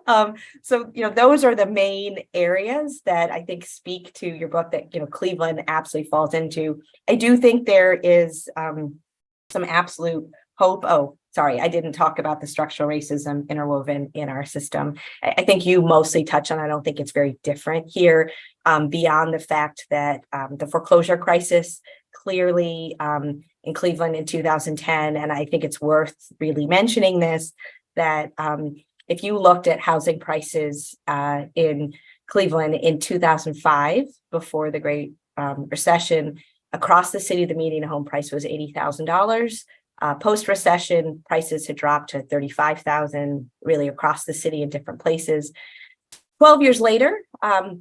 Those are the main areas that I think speak to your book that, Cleveland absolutely falls into. I do think there is some absolute hope. Oh, sorry, I didn't talk about the structural racism interwoven in our system. I think you mostly touch on. I don't think it's very different here, beyond the fact that the foreclosure crisis clearly in Cleveland in 2010, and I think it's worth really mentioning this, that if you looked at housing prices in Cleveland in 2005, before the Great Recession, across the city, the median home price was $80,000. Post-recession, prices had dropped to $35,000, really across the city in different places. 12 years later,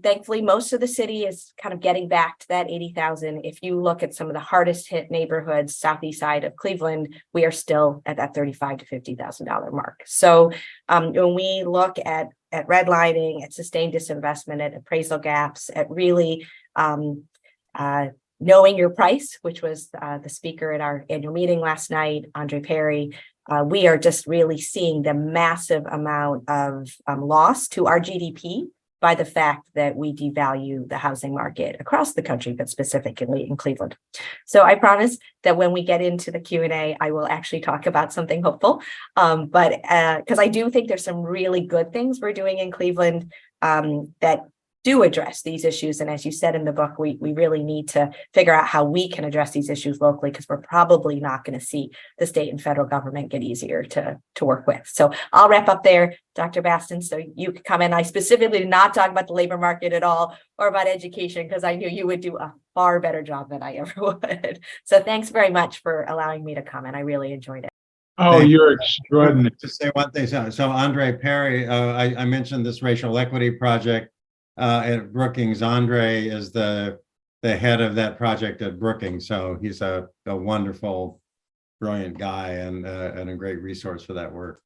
thankfully, most of the city is kind of getting back to that 80,000. If you look at some of the hardest hit neighborhoods, southeast side of Cleveland, we are still at that $35,000 to $50,000 mark. So when we look at redlining, at sustained disinvestment, at appraisal gaps, at really knowing your price, which was the speaker at our annual meeting last night, Andre Perry, we are just really seeing the massive amount of loss to our GDP by the fact that we devalue the housing market across the country, but specifically in Cleveland. So I promise that when we get into the Q&A, I will actually talk about something hopeful, but because I do think there's some really good things we're doing in Cleveland that do address these issues. And as you said in the book, we really need to figure out how we can address these issues locally, because we're probably not going to see the state and federal government get easier to work with. So I'll wrap up there, Dr. Baston, so you can come in. I specifically did not talk about the labor market at all or about education, because I knew you would do a far better job than I ever would. So thanks very much for allowing me to come in. I really enjoyed it. Oh, you're extraordinary. To say one thing, so Andre Perry, I mentioned this racial equity project at Brookings. Andre is the head of that project at Brookings, so he's a wonderful, brilliant guy and a great resource for that work.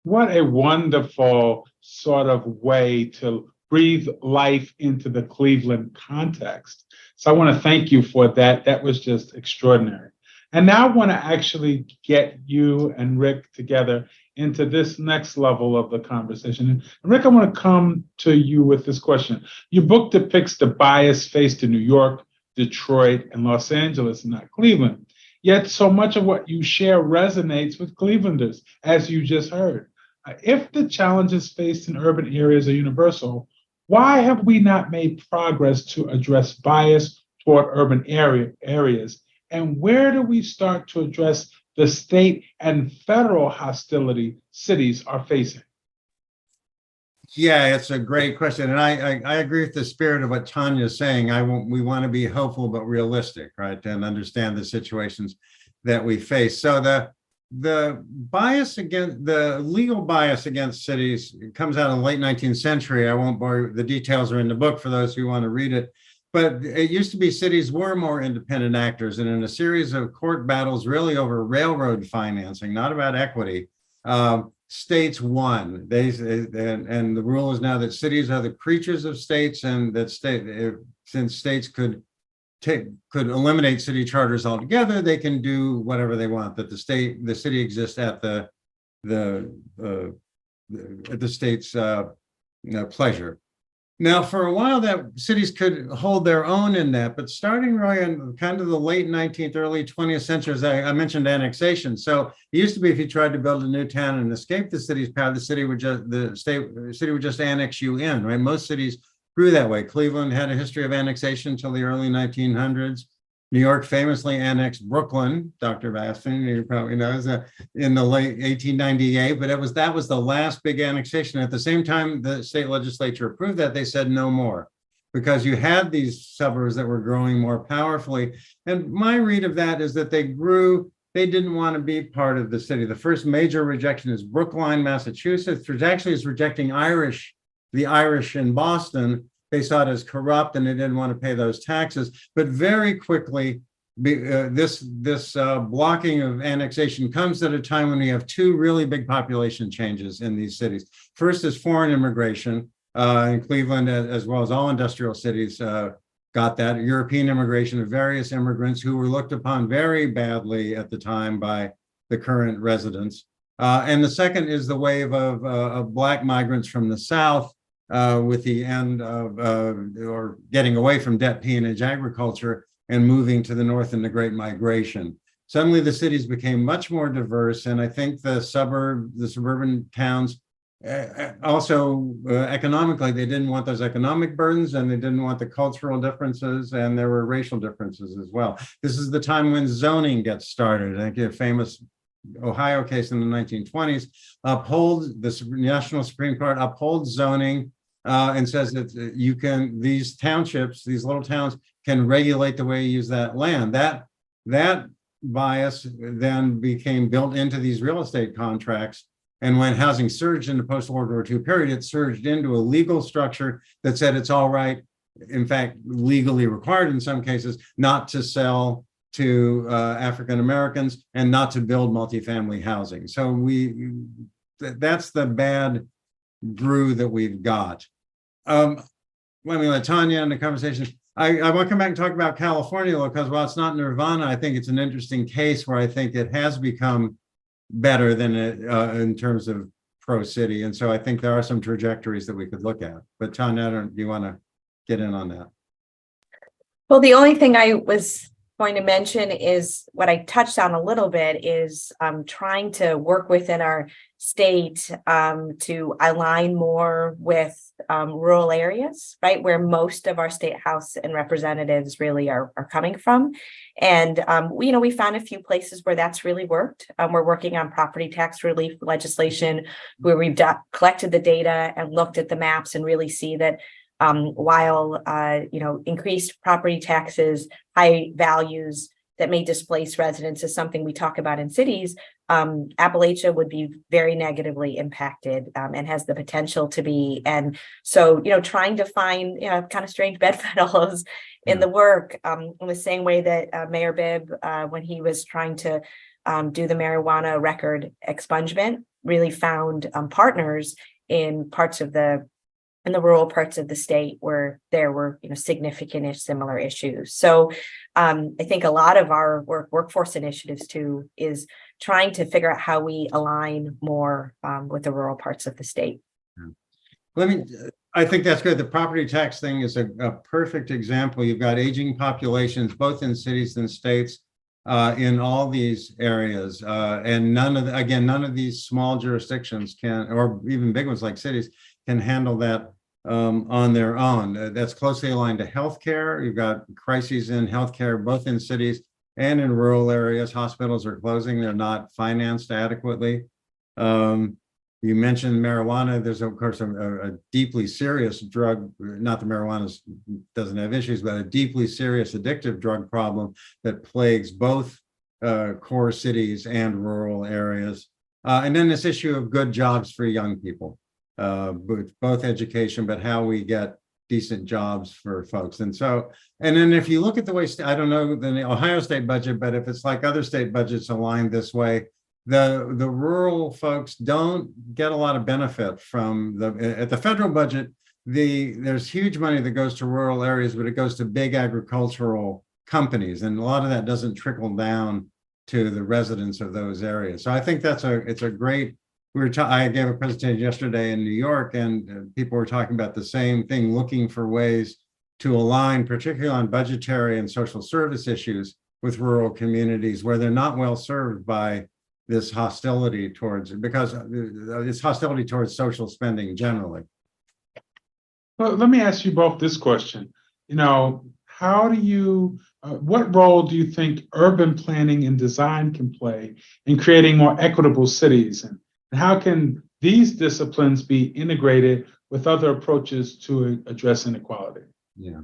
What a wonderful sort of way to breathe life into the Cleveland context. So I want to thank you for that. That was just extraordinary. And now I want to actually get you and Rick together into this next level of the conversation. And Rick, I want to come to you with this question. Your book depicts the bias faced in New York, Detroit, and Los Angeles, not Cleveland. Yet so much of what you share resonates with Clevelanders, as you just heard. If the challenges faced in urban areas are universal, why have we not made progress to address bias toward urban areas? And where do we start to address the state and federal hostility cities are facing? Yeah, it's a great question. And I agree with the spirit of what Tanya's saying. We want to be hopeful but realistic, right? And understand the situations that we face. So the bias against the legal bias against cities comes out in the late 19th century. I won't bore you. The details are in the book for those who want to read it. But it used to be cities were more independent actors, and in a series of court battles, really over railroad financing, not about equity, states won. And the rule is now that cities are the creatures of states, and that since states could eliminate city charters altogether, they can do whatever they want. That the city exists at the state's pleasure. Now, for a while, that cities could hold their own in that, but starting really in kind of the late 19th, early 20th century, as I mentioned annexation. So it used to be if you tried to build a new town and escape the city's power, the city would just annex you in, right? Most cities grew that way. Cleveland had a history of annexation until the early 1900s. New York famously annexed Brooklyn, Dr. Bastin, you probably know, in the late 1898, but that was the last big annexation. At the same time, the state legislature approved that, they said no more, because you had these suburbs that were growing more powerfully. And my read of that is that they didn't want to be part of the city. The first major rejection is Brookline, Massachusetts, which actually is rejecting the Irish in Boston. They saw it as corrupt and they didn't want to pay those taxes. But very quickly, this blocking of annexation comes at a time when we have two really big population changes in these cities. First is foreign immigration, in Cleveland, as well as all industrial cities got that. European immigration of various immigrants who were looked upon very badly at the time by the current residents. And the second is the wave of Black migrants from the South, with the end of or getting away from debt peonage agriculture and moving to the north in the Great Migration. Suddenly the cities became much more diverse, and I think the suburban towns also economically, they didn't want those economic burdens, and they didn't want the cultural differences, and there were racial differences as well. This is the time when zoning gets started. I think a famous Ohio case in the 1920s the National Supreme Court upholds zoning and says that these townships, these little towns, can regulate the way you use that land. That bias then became built into these real estate contracts. And when housing surged in the post-World War II period, it surged into a legal structure that said it's all right, in fact, legally required in some cases, not to sell to African Americans and not to build multifamily housing. So that's the bad brew that we've got. Let me let Tanya in the conversation. I want to come back and talk about California, because while it's not nirvana, I think it's an interesting case where I think it has become better than it in terms of pro-city. And so I think there are some trajectories that we could look at. But Tanya, do you want to get in on that? Well, the only thing I was going to mention is what I touched on a little bit is trying to work within our state to align more with rural areas, right, where most of our state house and representatives really are coming from. And we found a few places where that's really worked. We're working on property tax relief legislation where we've collected the data and looked at the maps and really see that while increased property taxes, high values that may displace residents is something we talk about in cities, Appalachia would be very negatively impacted and has the potential to be. And so, trying to find, kind of strange bedfellows in the work in the same way that Mayor Bibb, when he was trying to do the marijuana record expungement, really found partners in the rural parts of the state where there were, significant similar issues. So I think a lot of our workforce initiatives too is trying to figure out how we align more with the rural parts of the state. I think that's good. The property tax thing is a perfect example. You've got aging populations, both in cities and states, in all these areas. And none of these small jurisdictions can, or even big ones like cities, can handle that on their own. That's closely aligned to healthcare. You've got crises in healthcare, both in cities and in rural areas. Hospitals are closing. They're not financed adequately. You mentioned marijuana. There's, of course, a deeply serious drug, not that marijuana doesn't have issues, but a deeply serious addictive drug problem that plagues both core cities and rural areas. And then this issue of good jobs for young people. Both education, but how we get decent jobs for folks. And then if you look at the way, I don't know the Ohio state budget, but if it's like other state budgets aligned this way, the rural folks don't get a lot of benefit from at the federal budget. There's huge money that goes to rural areas, but it goes to big agricultural companies. And a lot of that doesn't trickle down to the residents of those areas. So I think it's a great I gave a presentation yesterday in New York, and people were talking about the same thing, looking for ways to align, particularly on budgetary and social service issues, with rural communities where they're not well served by this hostility towards, because it's hostility towards social spending generally. Well, let me ask you both this question. How do you, what role do you think urban planning and design can play in creating more equitable cities? And how can these disciplines be integrated with other approaches to address inequality? Yeah.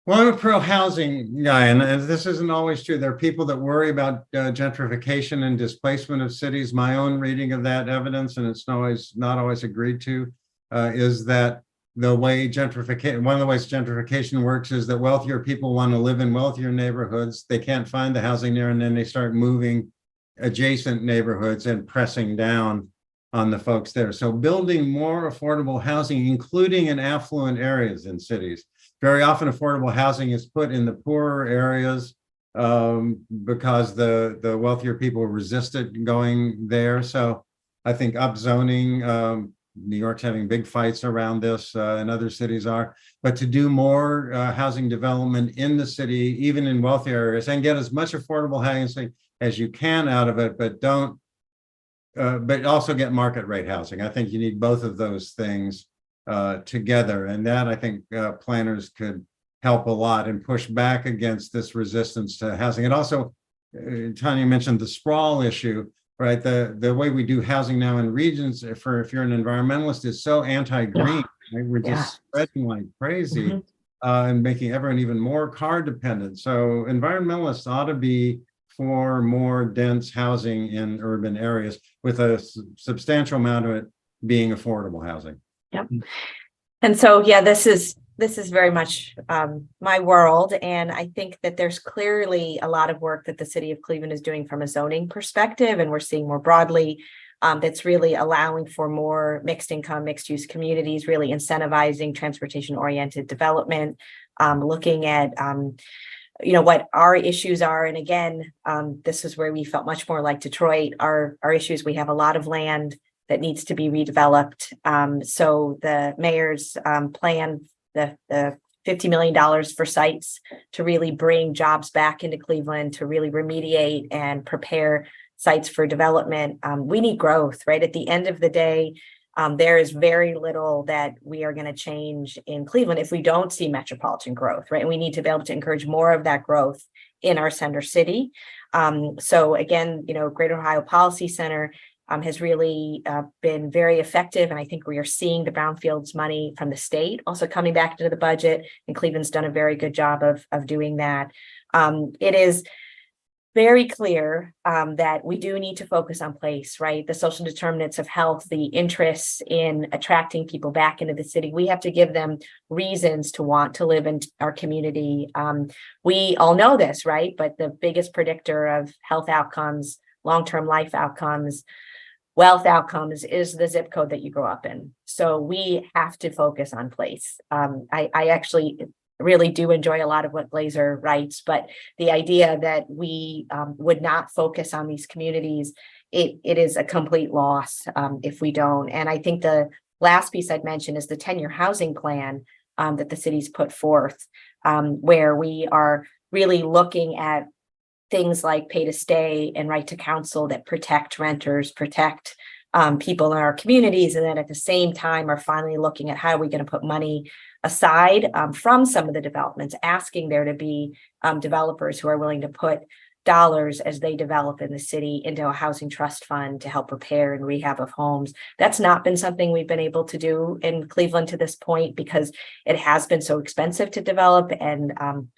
Well, I'm a pro housing guy, and this isn't always true. There are people that worry about gentrification and displacement of cities. My own reading of that evidence, and it's not always agreed to, is that the way one of the ways gentrification works is that wealthier people want to live in wealthier neighborhoods. They can't find the housing there, and then they start moving adjacent neighborhoods and pressing down on the folks there. So building more affordable housing, including in affluent areas in cities. Very often affordable housing is put in the poorer areas because the wealthier people resist it going there. So I think upzoning, New York's having big fights around this, and other cities are, but to do more housing development in the city, even in wealthy areas, and get as much affordable housing as you can out of it, but but also get market rate housing. I think you need both of those things together, and that I think planners could help a lot and push back against this resistance to housing. And also, Tanya mentioned the sprawl issue. Right, the way we do housing now in regions, if you're an environmentalist, is so anti-green. Right? We're just spreading like crazy, and making everyone even more car dependent. So environmentalists ought to be for more dense housing in urban areas, with a substantial amount of it being affordable housing. Yep. And so, yeah, this is very much my world. And I think that there's clearly a lot of work that the city of Cleveland is doing from a zoning perspective, and we're seeing more broadly that's really allowing for more mixed income, mixed use communities, really incentivizing transportation oriented development, looking at what our issues are. And again, this is where we felt much more like Detroit. Our issues, we have a lot of land that needs to be redeveloped. So the mayor's plan, the $50 million for sites to really bring jobs back into Cleveland, to really remediate and prepare sites for development. We need growth, right? At the end of the day, there is very little that we are going to change in Cleveland if we don't see metropolitan growth, right? And we need to be able to encourage more of that growth in our center city. So again, Greater Ohio Policy Center has really been very effective. And I think we are seeing the brownfields money from the state also coming back into the budget, and Cleveland's done a very good job of doing that. It is very clear that we do need to focus on place, right? The social determinants of health, the interests in attracting people back into the city. We have to give them reasons to want to live in our community. We all know this, right? But the biggest predictor of health outcomes, long-term life outcomes, wealth outcomes is the zip code that you grow up in. So we have to focus on place. I actually really do enjoy a lot of what Glazer writes, but the idea that we would not focus on these communities, it is a complete loss if we don't. And I think the last piece I'd mention is the 10-year housing plan that the city's put forth, where we are really looking at things like pay to stay and right to counsel that protect renters, protect people in our communities, and then at the same time are finally looking at how are we going to put money aside from some of the developments, asking there to be developers who are willing to put dollars as they develop in the city into a housing trust fund to help repair and rehab of homes. That's not been something we've been able to do in Cleveland to this point because it has been so expensive to develop, and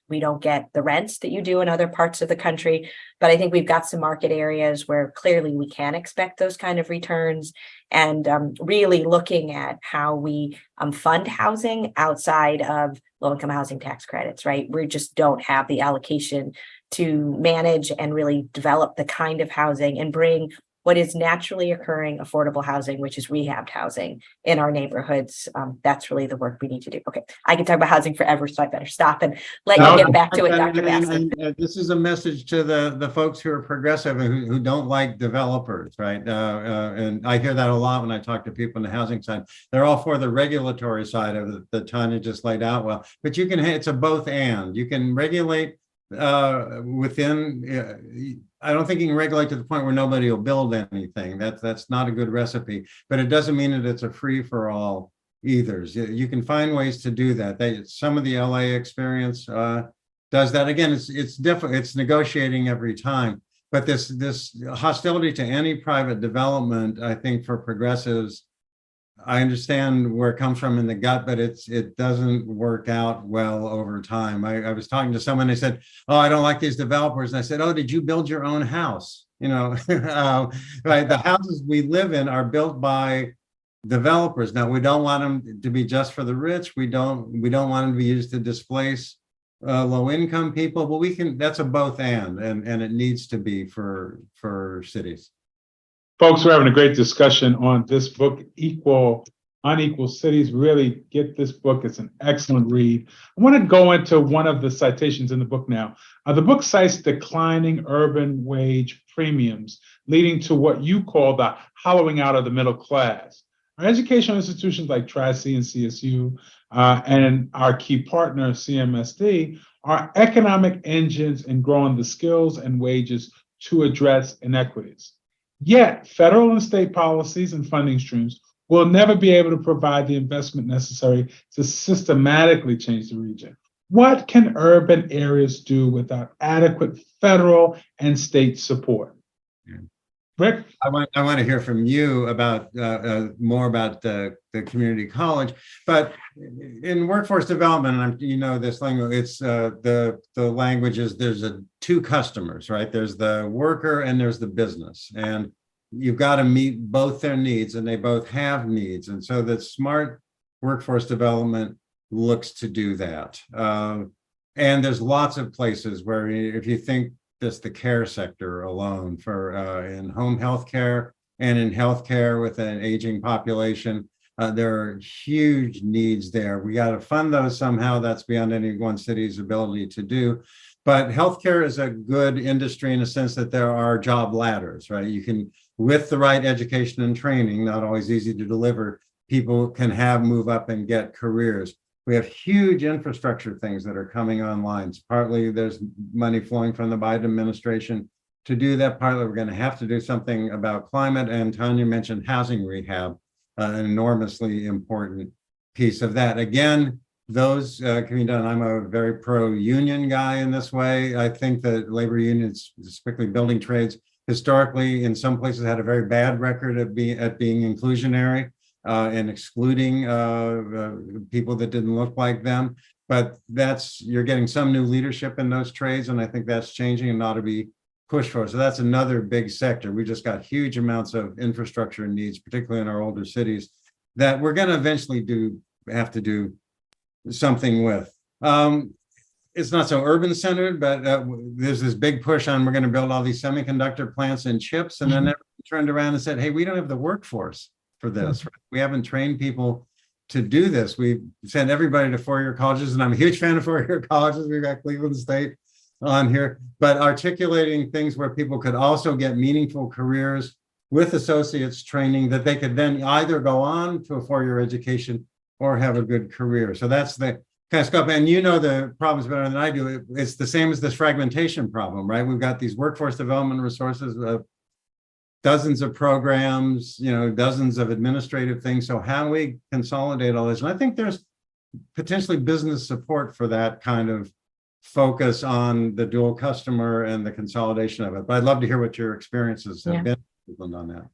we don't get the rents that you do in other parts of the country. But I think we've got some market areas where clearly we can expect those kind of returns, and really looking at how we fund housing outside of low-income housing tax credits, right? We just don't have the allocation to manage and really develop the kind of housing and bring what is naturally occurring affordable housing, which is rehabbed housing in our neighborhoods. That's really the work we need to do. Okay, I can talk about housing forever, so I better stop and let you get back to it, Dr. Basson. This is a message to the folks who are progressive and who don't like developers, right? And I hear that a lot when I talk to people on the housing side. They're all for the regulatory side of it that Tanya just laid out well, but you can, it's a both and. You can regulate within, I don't think you can regulate to the point where nobody will build anything. That's not a good recipe, but it doesn't mean that it's a free for all either. You can find ways to do that. Some of the LA experience does that. Again, it's different. It's negotiating every time. But this hostility to any private development, I think for progressives, I understand where it comes from in the gut, but it doesn't work out well over time. I was talking to someone, they said, "Oh, I don't like these developers." And I said, "Oh, did you build your own house?" You know, right? The houses we live in are built by developers. Now, we don't want them to be just for the rich. We don't want them to be used to displace low income people, but we can, that's a both and it needs to be for cities. Folks, we're having a great discussion on this book, Unequal Cities. Really get this book. It's an excellent read. I want to go into one of the citations in the book now. The book cites declining urban wage premiums, leading to what you call the hollowing out of the middle class. Our educational institutions like Tri-C and CSU and our key partner, CMSD, are economic engines in growing the skills and wages to address inequities. Yet, federal and state policies and funding streams will never be able to provide the investment necessary to systematically change the region. What can urban areas do without adequate federal and state support? Rick? I want to hear from you about more about the community college, but in workforce development, and you know this language, it's the language is there's two customers, right? There's the worker and there's the business, and you've got to meet both their needs, and they both have needs, and so that smart workforce development looks to do that. And there's lots of places where, if you think just the care sector alone, for in home health care and in healthcare with an aging population, there are huge needs there. We got to fund those somehow. That's beyond any one city's ability to do. But healthcare is a good industry in the sense that there are job ladders, right? You can, with the right education and training, not always easy to deliver, people can move up and get careers. We have huge infrastructure things that are coming online. Partly there's money flowing from the Biden administration to do that. Partly we're going to have to do something about climate. And Tanya mentioned housing rehab, an enormously important piece of that. Again, those can be done. I'm a very pro-union guy in this way. I think that labor unions, particularly building trades, historically in some places had a very bad record at being inclusionary. And excluding people that didn't look like them. But you're getting some new leadership in those trades, and I think that's changing and ought to be pushed for. So that's another big sector. We just got huge amounts of infrastructure needs, particularly in our older cities, that we're going to eventually have to do something with. It's not so urban centered, but there's this big push on we're going to build all these semiconductor plants and chips, and then everyone turned around and said, hey, we don't have the workforce for this. Right? We haven't trained people to do this. We sent everybody to four-year colleges, and I'm a huge fan of four-year colleges. We've got Cleveland State on here, but articulating things where people could also get meaningful careers with associates training that they could then either go on to a four-year education or have a good career. So that's the kind of scope. And you know the problems better than I do. It's the same as this fragmentation problem, right? We've got these workforce development resources, dozens of programs, dozens of administrative things. So how we consolidate all this? And I think there's potentially business support for that kind of focus on the dual customer and the consolidation of it. But I'd love to hear what your experiences have been on that.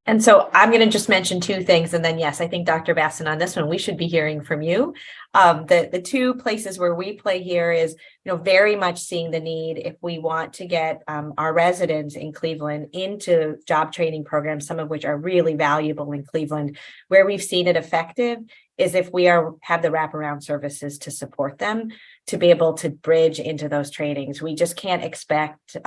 And so I'm going to just mention two things. And then, yes, I think Dr. Basson on this one, we should be hearing from you. The two places where we play here is, very much seeing the need if we want to get our residents in Cleveland into job training programs, some of which are really valuable in Cleveland. Where we've seen it effective is if we have the wraparound services to support them. to be able to bridge into those trainings. We just can't expect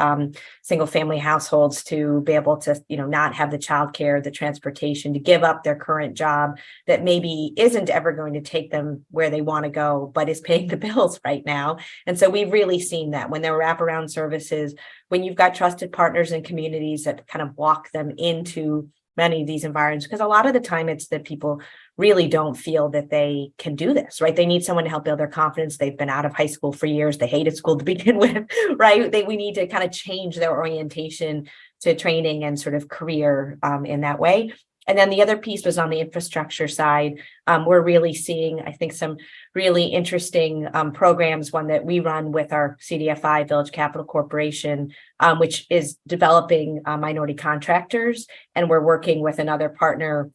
single family households to be able to, not have the childcare, the transportation, to give up their current job that maybe isn't ever going to take them where they want to go, but is paying the bills right now. And so we've really seen that when there are wraparound services, when you've got trusted partners and communities that kind of walk them into many of these environments, because a lot of the time it's that people really don't feel that they can do this, right? They need someone to help build their confidence. They've been out of high school for years. They hated school to begin with, right? We need to kind of change their orientation to training and sort of career in that way. And then the other piece was on the infrastructure side. We're really seeing, I think, some really interesting programs, one that we run with our CDFI, Village Capital Corporation, which is developing minority contractors. And we're working with another partner,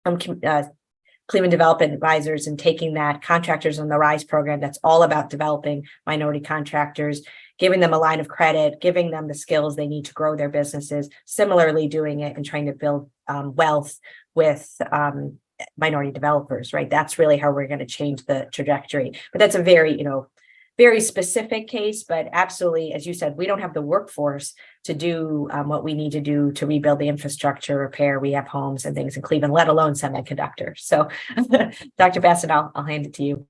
Cleveland Development Advisors, and taking that Contractors on the Rise program that's all about developing minority contractors, giving them a line of credit, giving them the skills they need to grow their businesses, similarly doing it and trying to build wealth with minority developers, right? That's really how we're going to change the trajectory. But that's a very, very specific case, but absolutely, as you said, we don't have the workforce to do what we need to do to rebuild the infrastructure, repair. We have homes and things in Cleveland, let alone semiconductors. So Dr. Bassett, I'll hand it to you.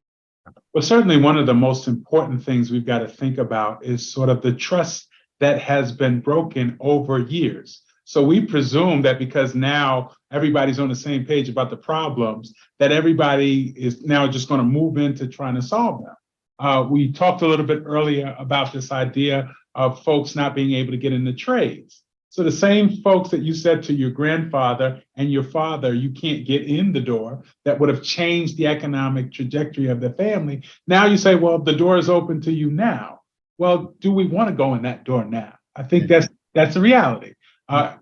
Well, certainly one of the most important things we've got to think about is sort of the trust that has been broken over years. So we presume that because now everybody's on the same page about the problems, that everybody is now just going to move into trying to solve them. We talked a little bit earlier about this idea of folks not being able to get into trades. So the same folks that you said to your grandfather and your father, you can't get in the door, that would have changed the economic trajectory of the family. Now you say, well, the door is open to you now. Well, do we want to go in that door now? I think that's a reality.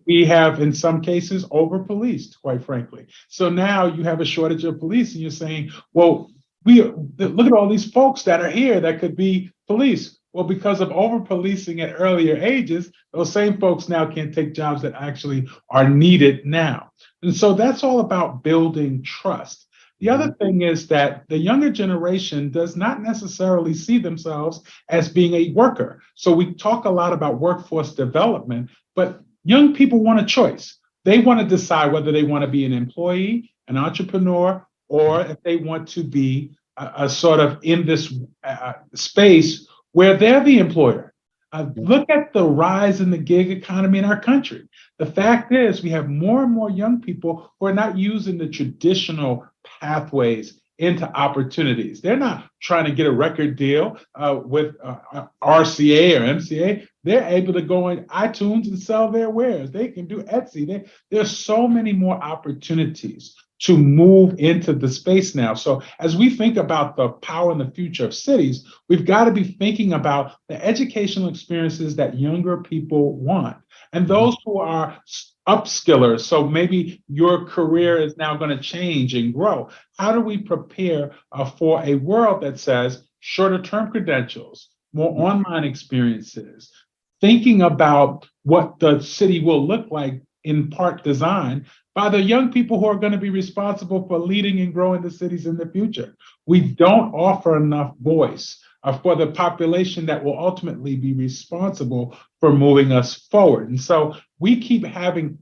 We have, in some cases, over-policed, quite frankly. So now you have a shortage of police, and you're saying, well, look at all these folks that are here that could be police. Well, because of over-policing at earlier ages, those same folks now can't take jobs that actually are needed now. And so that's all about building trust. The other thing is that the younger generation does not necessarily see themselves as being a worker. So we talk a lot about workforce development, but young people want a choice. They want to decide whether they want to be an employee, an entrepreneur, or if they want to be a sort of in this space where they're the employer. Look at the rise in the gig economy in our country. The fact is, we have more and more young people who are not using the traditional pathways into opportunities. They're not trying to get a record deal with RCA or MCA. They're able to go on iTunes and sell their wares. They can do Etsy. There's so many more opportunities to move into the space now. So as we think about the power and the future of cities, we've got to be thinking about the educational experiences that younger people want. And those who are upskillers, so maybe your career is now going to change and grow. How do we prepare for a world that says shorter term credentials, more online experiences, thinking about what the city will look like in part design by the young people who are going to be responsible for leading and growing the cities in the future. We don't offer enough voice for the population that will ultimately be responsible for moving us forward. And so we keep having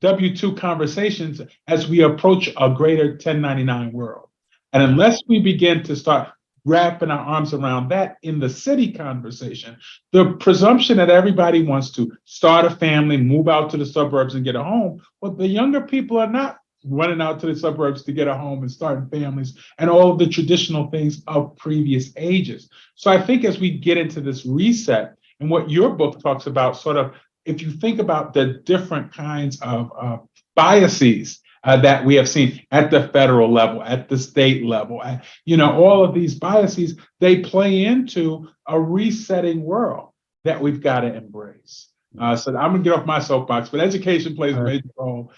W-2 conversations as we approach a greater 1099 world. And unless we begin to start wrapping our arms around that in the city conversation, the presumption that everybody wants to start a family, move out to the suburbs and get a home, well, the younger people are not running out to the suburbs to get a home and starting families and all of the traditional things of previous ages. So I think as we get into this reset and what your book talks about, sort of, if you think about the different kinds of biases that we have seen at the federal level, at the state level, all of these biases, they play into a resetting world that we've got to embrace. So I'm gonna get off my soapbox, but education plays a major role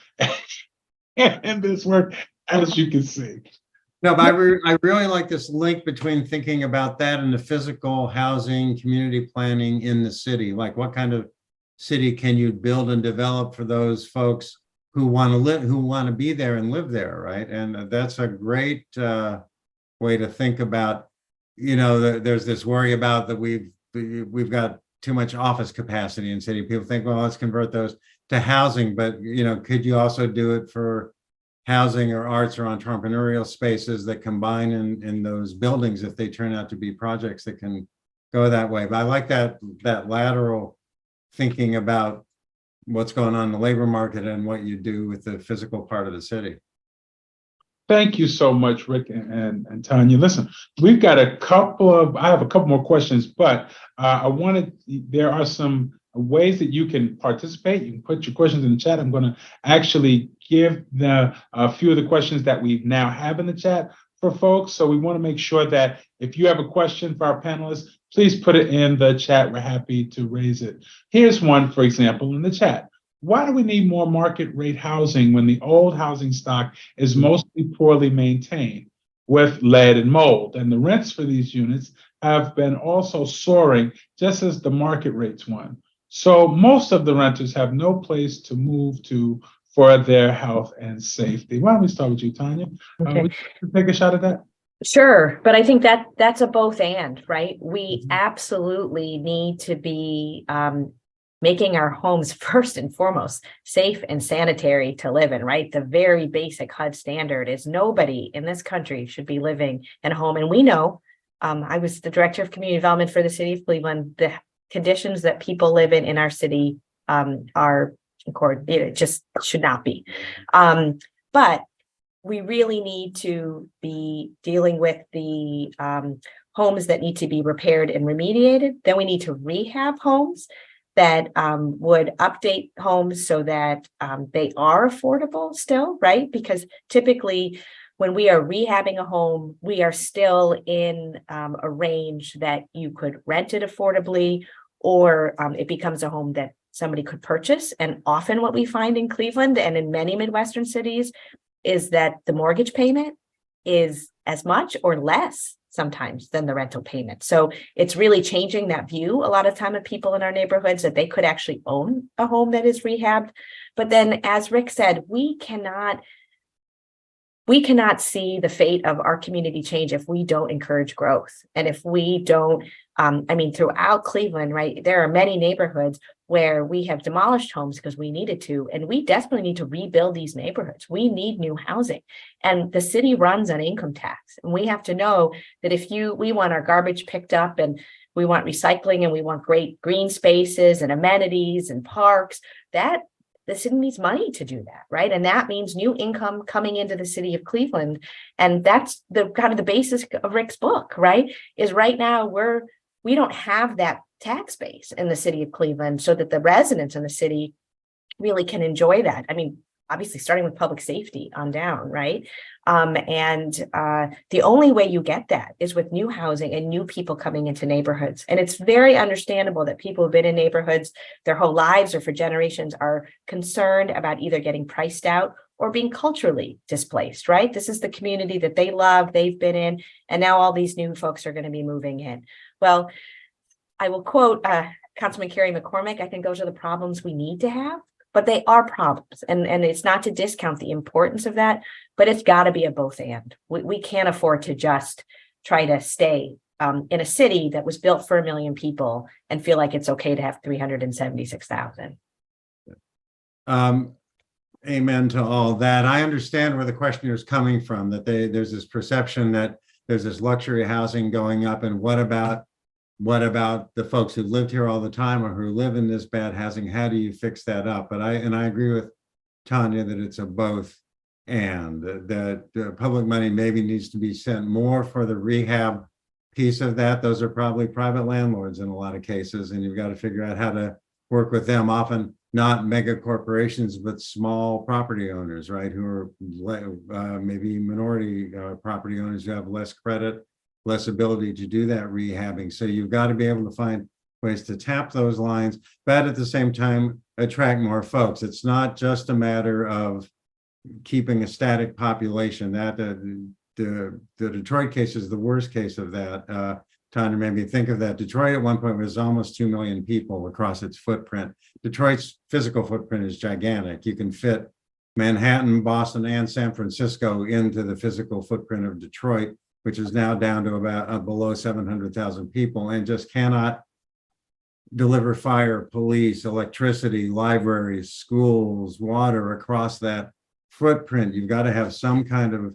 in this work, as you can see. No, but I really like this link between thinking about that and the physical housing, community planning in the city. Like, what kind of city can you build and develop for those folks who want to live, who want to be there and live there, right? And that's a great way to think about there's this worry about that we've got too much office capacity in city. People think, well, let's convert those to housing, but could you also do it for housing or arts or entrepreneurial spaces that combine in those buildings if they turn out to be projects that can go that way? But I like that lateral thinking about what's going on in the labor market and what you do with the physical part of the city. Thank you so much, Rick and Tanya. Listen, I have a couple more questions, but there are some ways that you can participate. You can put your questions in the chat. I'm going to actually give a few of the questions that we now have in the chat for folks. So we want to make sure that if you have a question for our panelists, please put it in the chat. We're happy to raise it. Here's one, for example, in the chat. Why do we need more market rate housing when the old housing stock is mostly poorly maintained with lead and mold? And the rents for these units have been also soaring just as the market rates won. So most of the renters have no place to move to for their health and safety. Why don't we start with you, Tanya? Okay. Would you take a shot at that? Sure, but I think that's a both and, right? We absolutely need to be making our homes first and foremost safe and sanitary to live in, right? The very basic HUD standard is nobody in this country should be living in a home. And we know, I was the director of community development for the city of Cleveland. The conditions that people live in our city just should not be. But we really need to be dealing with the homes that need to be repaired and remediated. Then we need to rehab homes that would update homes so that they are affordable still, right? Because typically when we are rehabbing a home, we are still in a range that you could rent it affordably, or it becomes a home that somebody could purchase. And often what we find in Cleveland and in many Midwestern cities is that the mortgage payment is as much or less sometimes than the rental payment. So it's really changing that view a lot of time of people in our neighborhoods that they could actually own a home that is rehabbed. But then, as Rick said, we cannot see the fate of our community change if we don't encourage growth. And if we don't, throughout Cleveland, right, there are many neighborhoods where we have demolished homes because we needed to, and we desperately need to rebuild these neighborhoods. We need new housing, and the city runs on income tax. And we have to know that we want our garbage picked up, and we want recycling, and we want great green spaces and amenities and parks, that the city needs money to do that, right? And that means new income coming into the city of Cleveland. And that's the kind of the basis of Rick's book, right? Is right now we don't have that tax base in the city of Cleveland so that the residents in the city really can enjoy that. I mean, obviously starting with public safety on down, right? The only way you get that is with new housing and new people coming into neighborhoods. And it's very understandable that people who've been in neighborhoods their whole lives or for generations are concerned about either getting priced out or being culturally displaced, right? This is the community that they love, they've been in, and now all these new folks are going to be moving in. Well, I will quote Councilman Carrie McCormick. I think those are the problems we need to have, but they are problems. And it's not to discount the importance of that, but it's got to be a both and. We can't afford to just try to stay in a city that was built for 1 million people and feel like it's okay to have 376,000. Amen to all that. I understand where the questioner is coming from, that there's this perception that there's this luxury housing going up, and what about the folks who lived here all the time or who live in this bad housing? How do you fix that up? But I agree with Tanya that it's a both and, that public money maybe needs to be sent more for the rehab piece of that. Those are probably private landlords in a lot of cases, and you've got to figure out how to work with them, often not mega corporations, but small property owners, right? Who are maybe minority property owners who have less credit, less ability to do that rehabbing. So you've got to be able to find ways to tap those lines, but at the same time, attract more folks. It's not just a matter of keeping a static population. That the Detroit case is the worst case of that. Tanya made me think of that. Detroit at one point was almost 2 million people across its footprint. Detroit's physical footprint is gigantic. You can fit Manhattan, Boston, and San Francisco into the physical footprint of Detroit. which is now down to about below 700,000 people, and just cannot deliver fire, police, electricity, libraries, schools, water across that footprint. You've got to have some kind of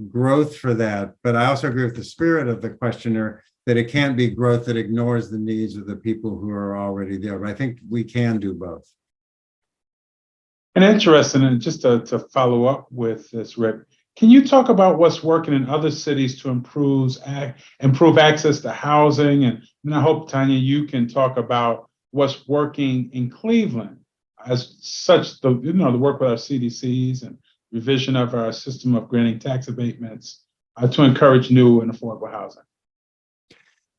growth for that. But I also agree with the spirit of the questioner that it can't be growth that ignores the needs of the people who are already there. But I think we can do both. And interesting, and just to follow up with this, Rick, can you talk about what's working in other cities to improve access to housing? And I hope, Tanya, you can talk about what's working in Cleveland as such, the work with our CDCs and revision of our system of granting tax abatements to encourage new and affordable housing.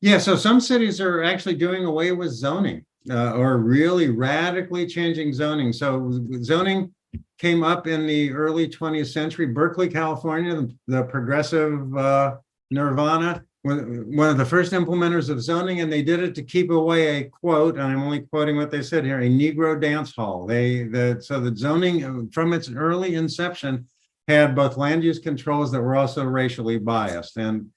Yeah, so some cities are actually doing away with zoning or really radically changing zoning. So zoning came up in the early 20th century. Berkeley, California, the progressive nirvana, one of the first implementers of zoning, and they did it to keep away a quote, and I'm only quoting what they said here, a Negro dance hall. So the zoning from its early inception had both land use controls that were also racially biased, and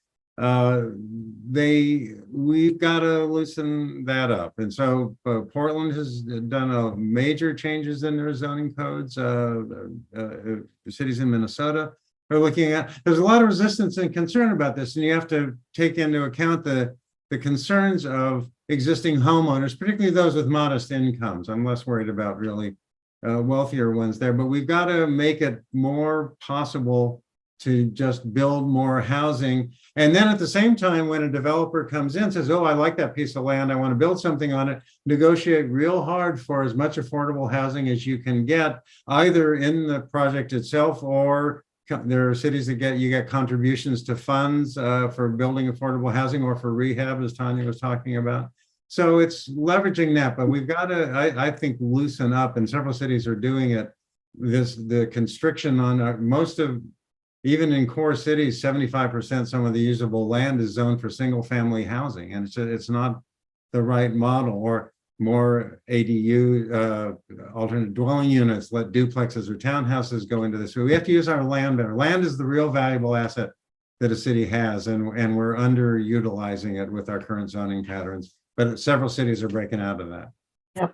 we've got to loosen that up. And so Portland has done major changes in their zoning codes. Cities in Minnesota are looking at. There's a lot of resistance and concern about this, and you have to take into account the concerns of existing homeowners, particularly those with modest incomes. I'm less worried about really wealthier ones there, but we've got to make it more possible to just build more housing. And then at the same time, when a developer comes in and says, oh, I like that piece of land, I want to build something on it, negotiate real hard for as much affordable housing as you can get, either in the project itself, or there are cities that you get contributions to funds for building affordable housing or for rehab, as Tanya was talking about. So it's leveraging that, but we've got to, I think, loosen up, and several cities are doing it. The constriction on most of, even in core cities, 75% some of the usable land is zoned for single family housing, and it's not the right model. Or more ADU, alternate dwelling units, let duplexes or townhouses go into this. So we have to use our land better. Land is the real valuable asset that a city has, and we're underutilizing it with our current zoning patterns. But several cities are breaking out of that. Yep.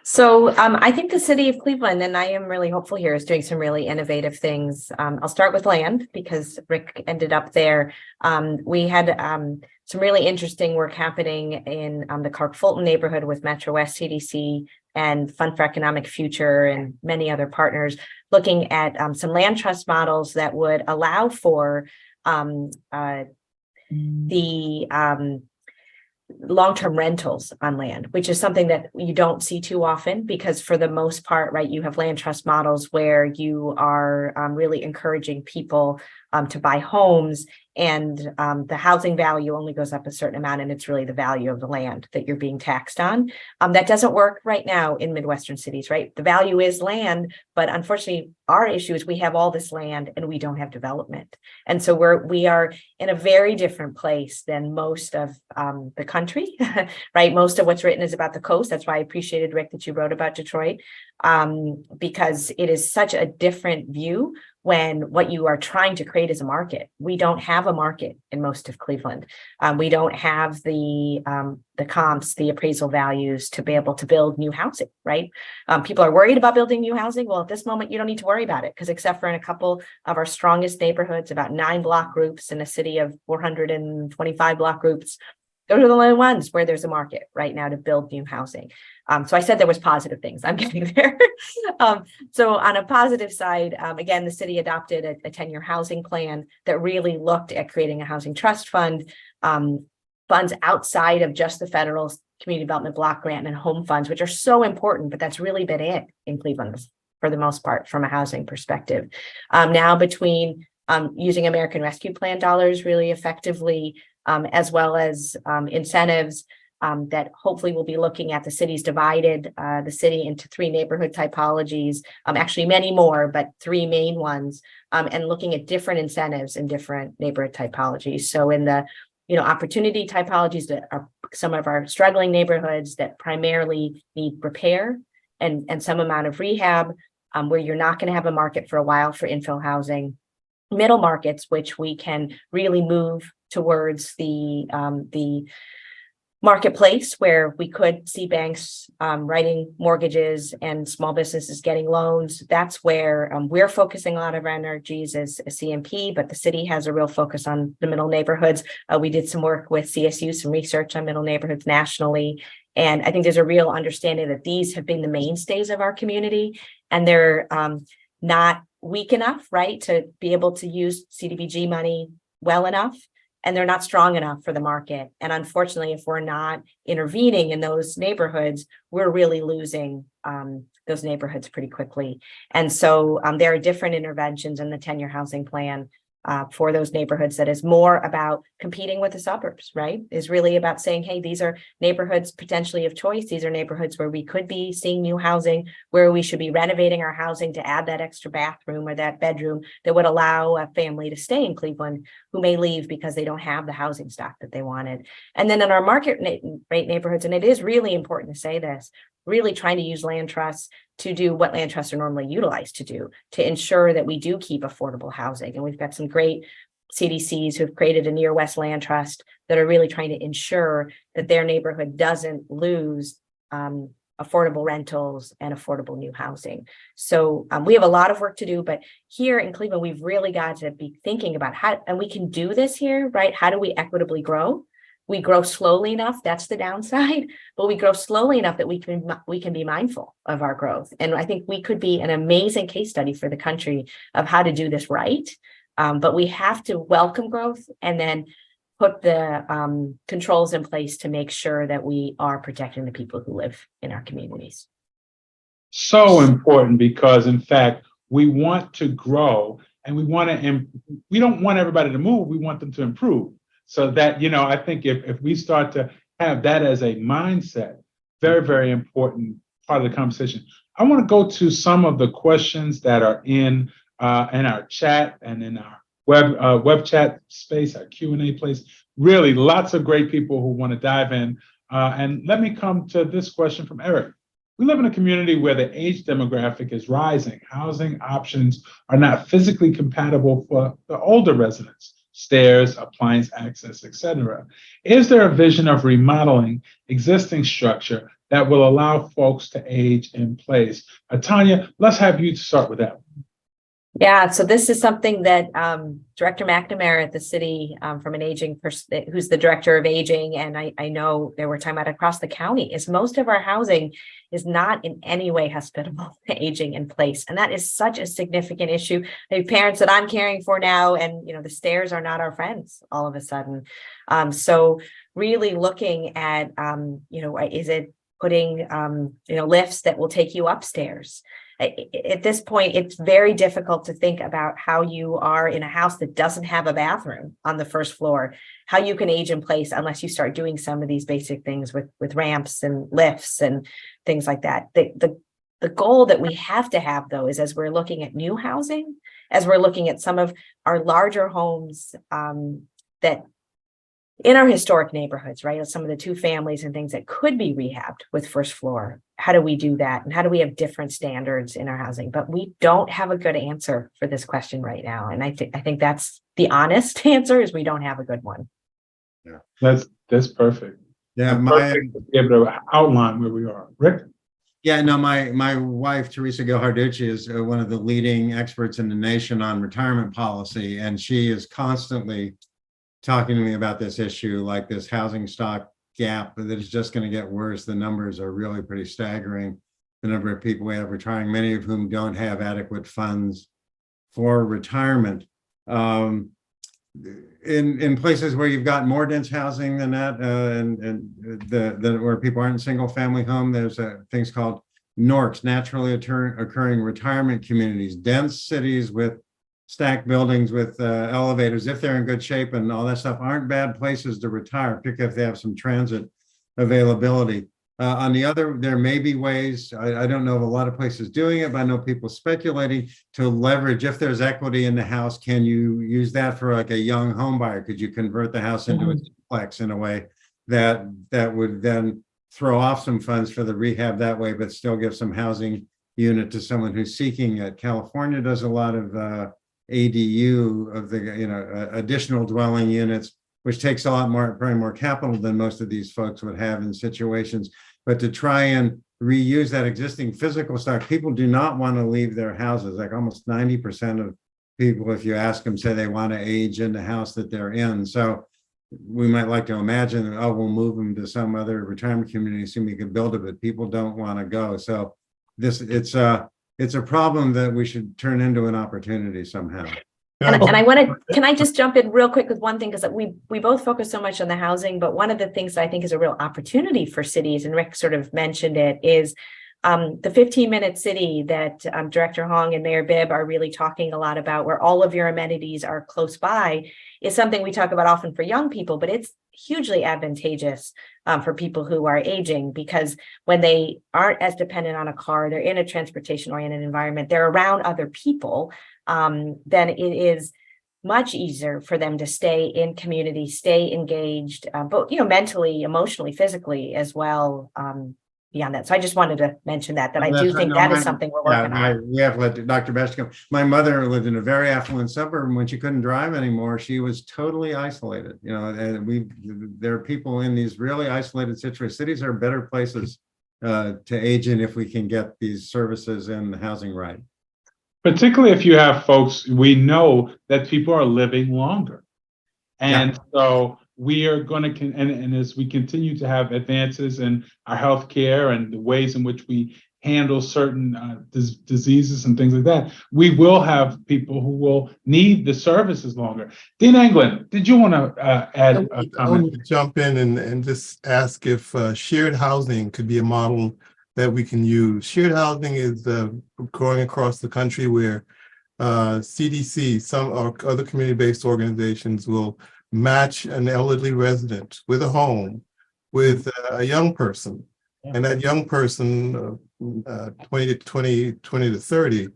So I think the city of Cleveland, and I am really hopeful here, is doing some really innovative things. I'll start with land because Rick ended up there. We had some really interesting work happening in the Clark Fulton neighborhood with Metro West CDC and Fund for Economic Future and many other partners, looking at some land trust models that would allow for the long-term rentals on land, which is something that you don't see too often, because for the most part, right, you have land trust models where you are really encouraging people to buy homes, and the housing value only goes up a certain amount, and it's really the value of the land that you're being taxed on. That doesn't work right now in Midwestern cities, right? The value is land, but unfortunately, our issue is we have all this land and we don't have development. And so we are in a very different place than most of the country, right? Most of what's written is about the coast. That's why I appreciated, Rick, that you wrote about Detroit, because it is such a different view when what you are trying to create is a market. We don't have a market in most of Cleveland. We don't have the comps, the appraisal values to be able to build new housing, right? People are worried about building new housing. Well, at this moment, you don't need to worry about it, because except for in a couple of our strongest neighborhoods, about 9 block groups in a city of 425 block groups, those are the only ones where there's a market right now to build new housing. So I said there was positive things. I'm getting there. So on a positive side, again, the city adopted a 10-year housing plan that really looked at creating a housing trust fund, funds outside of just the federal community development block grant and home funds, which are so important, but that's really been it in Cleveland for the most part from a housing perspective. Now between using American Rescue Plan dollars really effectively, as well as incentives that hopefully will be looking at, the city's divided the city into 3 neighborhood typologies, actually many more, but 3 main ones, and looking at different incentives in different neighborhood typologies. So in the opportunity typologies that are some of our struggling neighborhoods that primarily need repair and some amount of rehab, where you're not going to have a market for a while for infill housing, middle markets, which we can really move towards the marketplace where we could see banks writing mortgages and small businesses getting loans. That's where we're focusing a lot of our energies as a CMP, but the city has a real focus on the middle neighborhoods. We did some work with CSU, some research on middle neighborhoods nationally. And I think there's a real understanding that these have been the mainstays of our community, and they're not weak enough, right, to be able to use CDBG money well enough. And they're not strong enough for the market. And unfortunately, if we're not intervening in those neighborhoods, we're really losing those neighborhoods pretty quickly. And so there are different interventions in the 10-year housing plan for those neighborhoods that is more about competing with the suburbs, right? Is really about saying, hey, these are neighborhoods potentially of choice. These are neighborhoods where we could be seeing new housing, where we should be renovating our housing to add that extra bathroom or that bedroom that would allow a family to stay in Cleveland who may leave because they don't have the housing stock that they wanted. And then in our market rate neighborhoods, and it is really important to say this, really trying to use land trusts to do what land trusts are normally utilized to do, to ensure that we do keep affordable housing. And we've got some great CDCs who have created a Near West Land Trust that are really trying to ensure that their neighborhood doesn't lose affordable rentals and affordable new housing. So we have a lot of work to do, but here in Cleveland, we've really got to be thinking about how, and we can do this here, right? How do we equitably grow? We grow slowly enough, that's the downside, but we grow slowly enough that we can be mindful of our growth. And I think we could be an amazing case study for the country of how to do this right. But we have to welcome growth and then put the controls in place to make sure that we are protecting the people who live in our communities. So important, because in fact, we want to grow and we don't want everybody to move, we want them to improve. So that, I think if we start to have that as a mindset, very, very important part of the conversation. I want to go to some of the questions that are in our chat and in our web chat space, our Q&A place. Really, lots of great people who want to dive in. And let me come to this question from Eric. We live in a community where the age demographic is rising. Housing options are not physically compatible for the older residents. Stairs, appliance access, etc. Is there a vision of remodeling existing structure that will allow folks to age in place? Tanya, let's have you start with that. Yeah, so this is something that Director McNamara at the city from an aging person, who's the director of aging, and I know they were talking about across the county, is most of our housing is not in any way hospitable to aging in place. And that is such a significant issue. I have parents that I'm caring for now, and the stairs are not our friends all of a sudden. So really looking at, is it putting, lifts that will take you upstairs? At this point, it's very difficult to think about how you are in a house that doesn't have a bathroom on the first floor, how you can age in place unless you start doing some of these basic things with ramps and lifts and things like that. The goal that we have to have, though, is as we're looking at new housing, as we're looking at some of our larger homes that in our historic neighborhoods, right? Some of the 2 families and things that could be rehabbed with first floor. How do we do that? And how do we have different standards in our housing? But we don't have a good answer for this question right now. And I think that's the honest answer, is we don't have a good one. Yeah, that's perfect. Yeah, perfect to be able to outline where we are. Rick? Yeah, no, my wife, Teresa Gilharducci, is one of the leading experts in the nation on retirement policy. And she is constantly talking to me about this issue, like this housing stock gap that is just going to get worse. The numbers are really pretty staggering. The number of people we have retiring, many of whom don't have adequate funds for retirement. In places where you've got more dense housing than that, where people aren't in single family home, there's things called NORCs, naturally occurring retirement communities, dense cities with stacked buildings with elevators, if they're in good shape and all that stuff, aren't bad places to retire, particularly if they have some transit availability. On the other, there may be ways, I don't know of a lot of places doing it, but I know people speculating to leverage, if there's equity in the house, can you use that for like a young home buyer? Could you convert the house into a duplex in a way that would then throw off some funds for the rehab that way, but still give some housing unit to someone who's seeking it? California does a lot of ADU of the, additional dwelling units, which takes a lot more, probably more capital than most of these folks would have in situations. But to try and reuse that existing physical stock, people do not want to leave their houses. Like almost 90% of people, if you ask them, say they want to age in the house that they're in. So we might like to imagine, oh, we'll move them to some other retirement community, assume we can build it, but people don't want to go. So it's a problem that we should turn into an opportunity somehow. And I want to, can I just jump in real quick with one thing? Because we both focus so much on the housing, but one of the things that I think is a real opportunity for cities, and Rick sort of mentioned it, is the 15-minute city that Director Hong and Mayor Bibb are really talking a lot about, where all of your amenities are close by, is something we talk about often for young people, but it's hugely advantageous for people who are aging, because when they aren't as dependent on a car, they're in a transportation-oriented environment, they're around other people, then it is much easier for them to stay in community, stay engaged, both, mentally, emotionally, physically as well. Beyond that. So I just wanted to mention that I do think that is something we're working on. We have to let Dr. Best come. My mother lived in a very affluent suburb, and when she couldn't drive anymore, she was totally isolated. And there are people in these really isolated situations. Cities are better places to age in if we can get these services and the housing right. Particularly if you have folks, we know that people are living longer. And so we are going to, and as we continue to have advances in our healthcare and the ways in which we handle certain diseases and things like that, we will have people who will need the services longer. Dean Anglin, did you want to add a comment? I want to jump in and just ask if shared housing could be a model that we can use. Shared housing is growing across the country, where CDC, some or other community-based organizations will match an elderly resident with a home with a young person. And that young person, 20 to 30,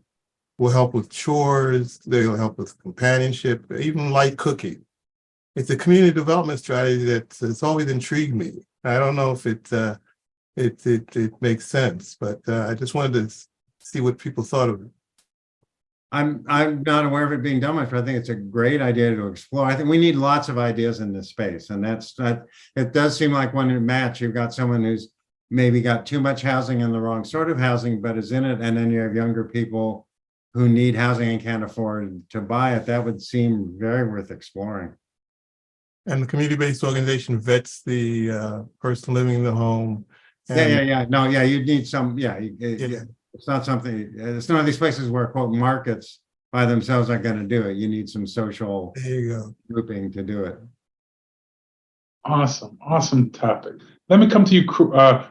will help with chores, they'll help with companionship, even light cooking. It's a community development strategy that's always intrigued me. I don't know if it makes sense, but I just wanted to see what people thought of it. I'm not aware of it being done much, but I think it's a great idea to explore. I think we need lots of ideas in this space, and it does seem like when you match, you've got someone who's maybe got too much housing and the wrong sort of housing, but is in it, and then you have younger people who need housing and can't afford to buy it. That would seem very worth exploring. And the community-based organization vets the person living in the home. You need some. It's not something. It's none of these places where quote markets by themselves aren't going to do it. You need some social grouping to do it. Awesome topic. Let me come to you,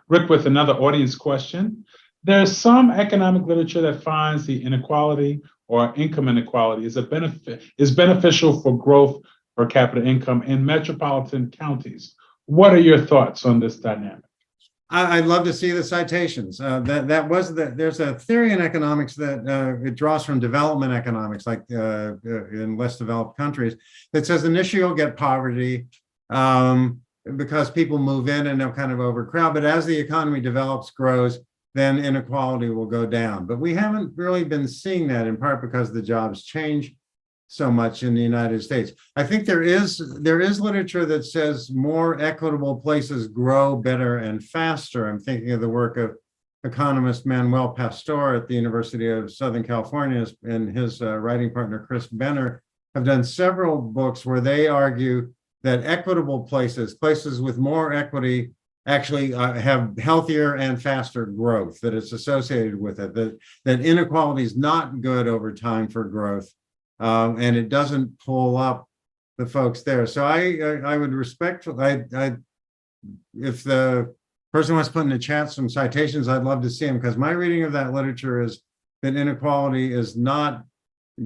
Rick, with another audience question. There's some economic literature that finds the inequality or income inequality is beneficial for growth per capita income in metropolitan counties. What are your thoughts on this dynamic? I'd love to see the citations. There's a theory in economics that it draws from development economics, like in less developed countries, that says initially you'll get poverty because people move in and they'll kind of overcrowd. But as the economy develops, grows, then inequality will go down. But we haven't really been seeing that, in part because the jobs change so much in the United States. I think there is literature that says more equitable places grow better and faster. I'm thinking of the work of economist Manuel Pastor at the University of Southern California, and his writing partner Chris Benner have done several books where they argue that equitable places with more equity actually have healthier and faster growth, that it's associated with it, that inequality is not good over time for growth. And it doesn't pull up the folks there. So I would respect, if the person wants to put in the chat some citations, I'd love to see them, because my reading of that literature is that inequality is not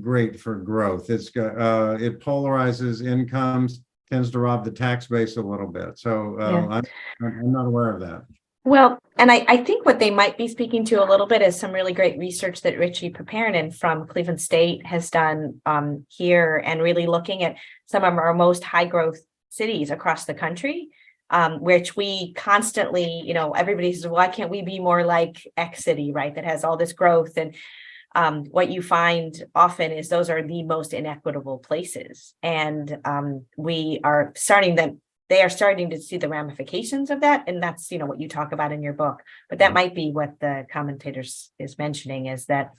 great for growth. It polarizes incomes, tends to rob the tax base a little bit. So I'm not aware of that. Well, and I think what they might be speaking to a little bit is some really great research that Richie Paperinen from Cleveland State has done here, and really looking at some of our most high growth cities across the country, which we constantly, everybody says, why can't we be more like X city, right? That has all this growth. And what you find often is those are the most inequitable places. And they are starting to see the ramifications of that. And that's, what you talk about in your book. But that might be what the commentators is mentioning, is that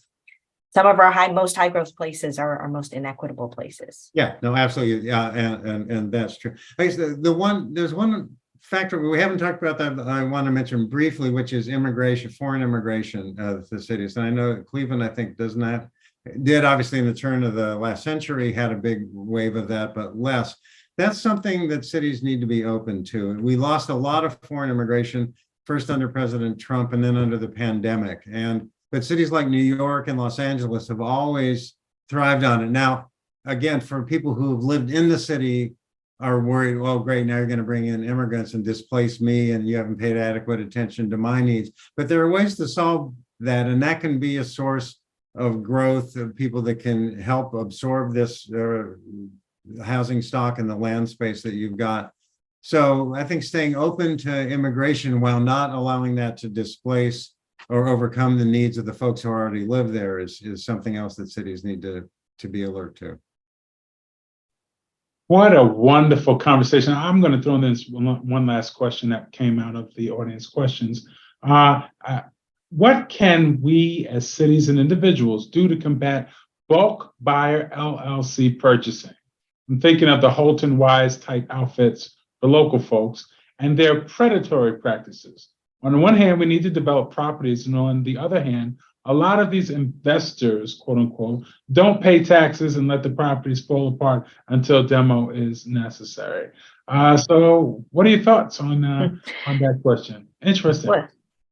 some of our most high growth places are our most inequitable places. Yeah, no, absolutely. Yeah, and that's true. I guess there's one factor we haven't talked about that I want to mention briefly, which is immigration, foreign immigration of the cities. And I know Cleveland, I think, did obviously in the turn of the last century, had a big wave of that, but less. That's something that cities need to be open to. And we lost a lot of foreign immigration, first under President Trump and then under the pandemic. But cities like New York and Los Angeles have always thrived on it. Now, again, for people who have lived in the city are worried, well, great, now you're going to bring in immigrants and displace me, and you haven't paid adequate attention to my needs. But there are ways to solve that, and that can be a source of growth of people that can help absorb this housing stock and the land space that you've got. So I think staying open to immigration while not allowing that to displace or overcome the needs of the folks who already live there is something else that cities need to be alert to. What a wonderful conversation. I'm going to throw in this one last question that came out of the audience questions. What can we as cities and individuals do to combat bulk buyer LLC purchasing? I'm thinking of the Holton Wise type outfits for local folks and their predatory practices. On the one hand, we need to develop properties, and on the other hand, a lot of these investors, quote unquote, don't pay taxes and let the properties fall apart until demo is necessary. So what are your thoughts on that question? Interesting. Well,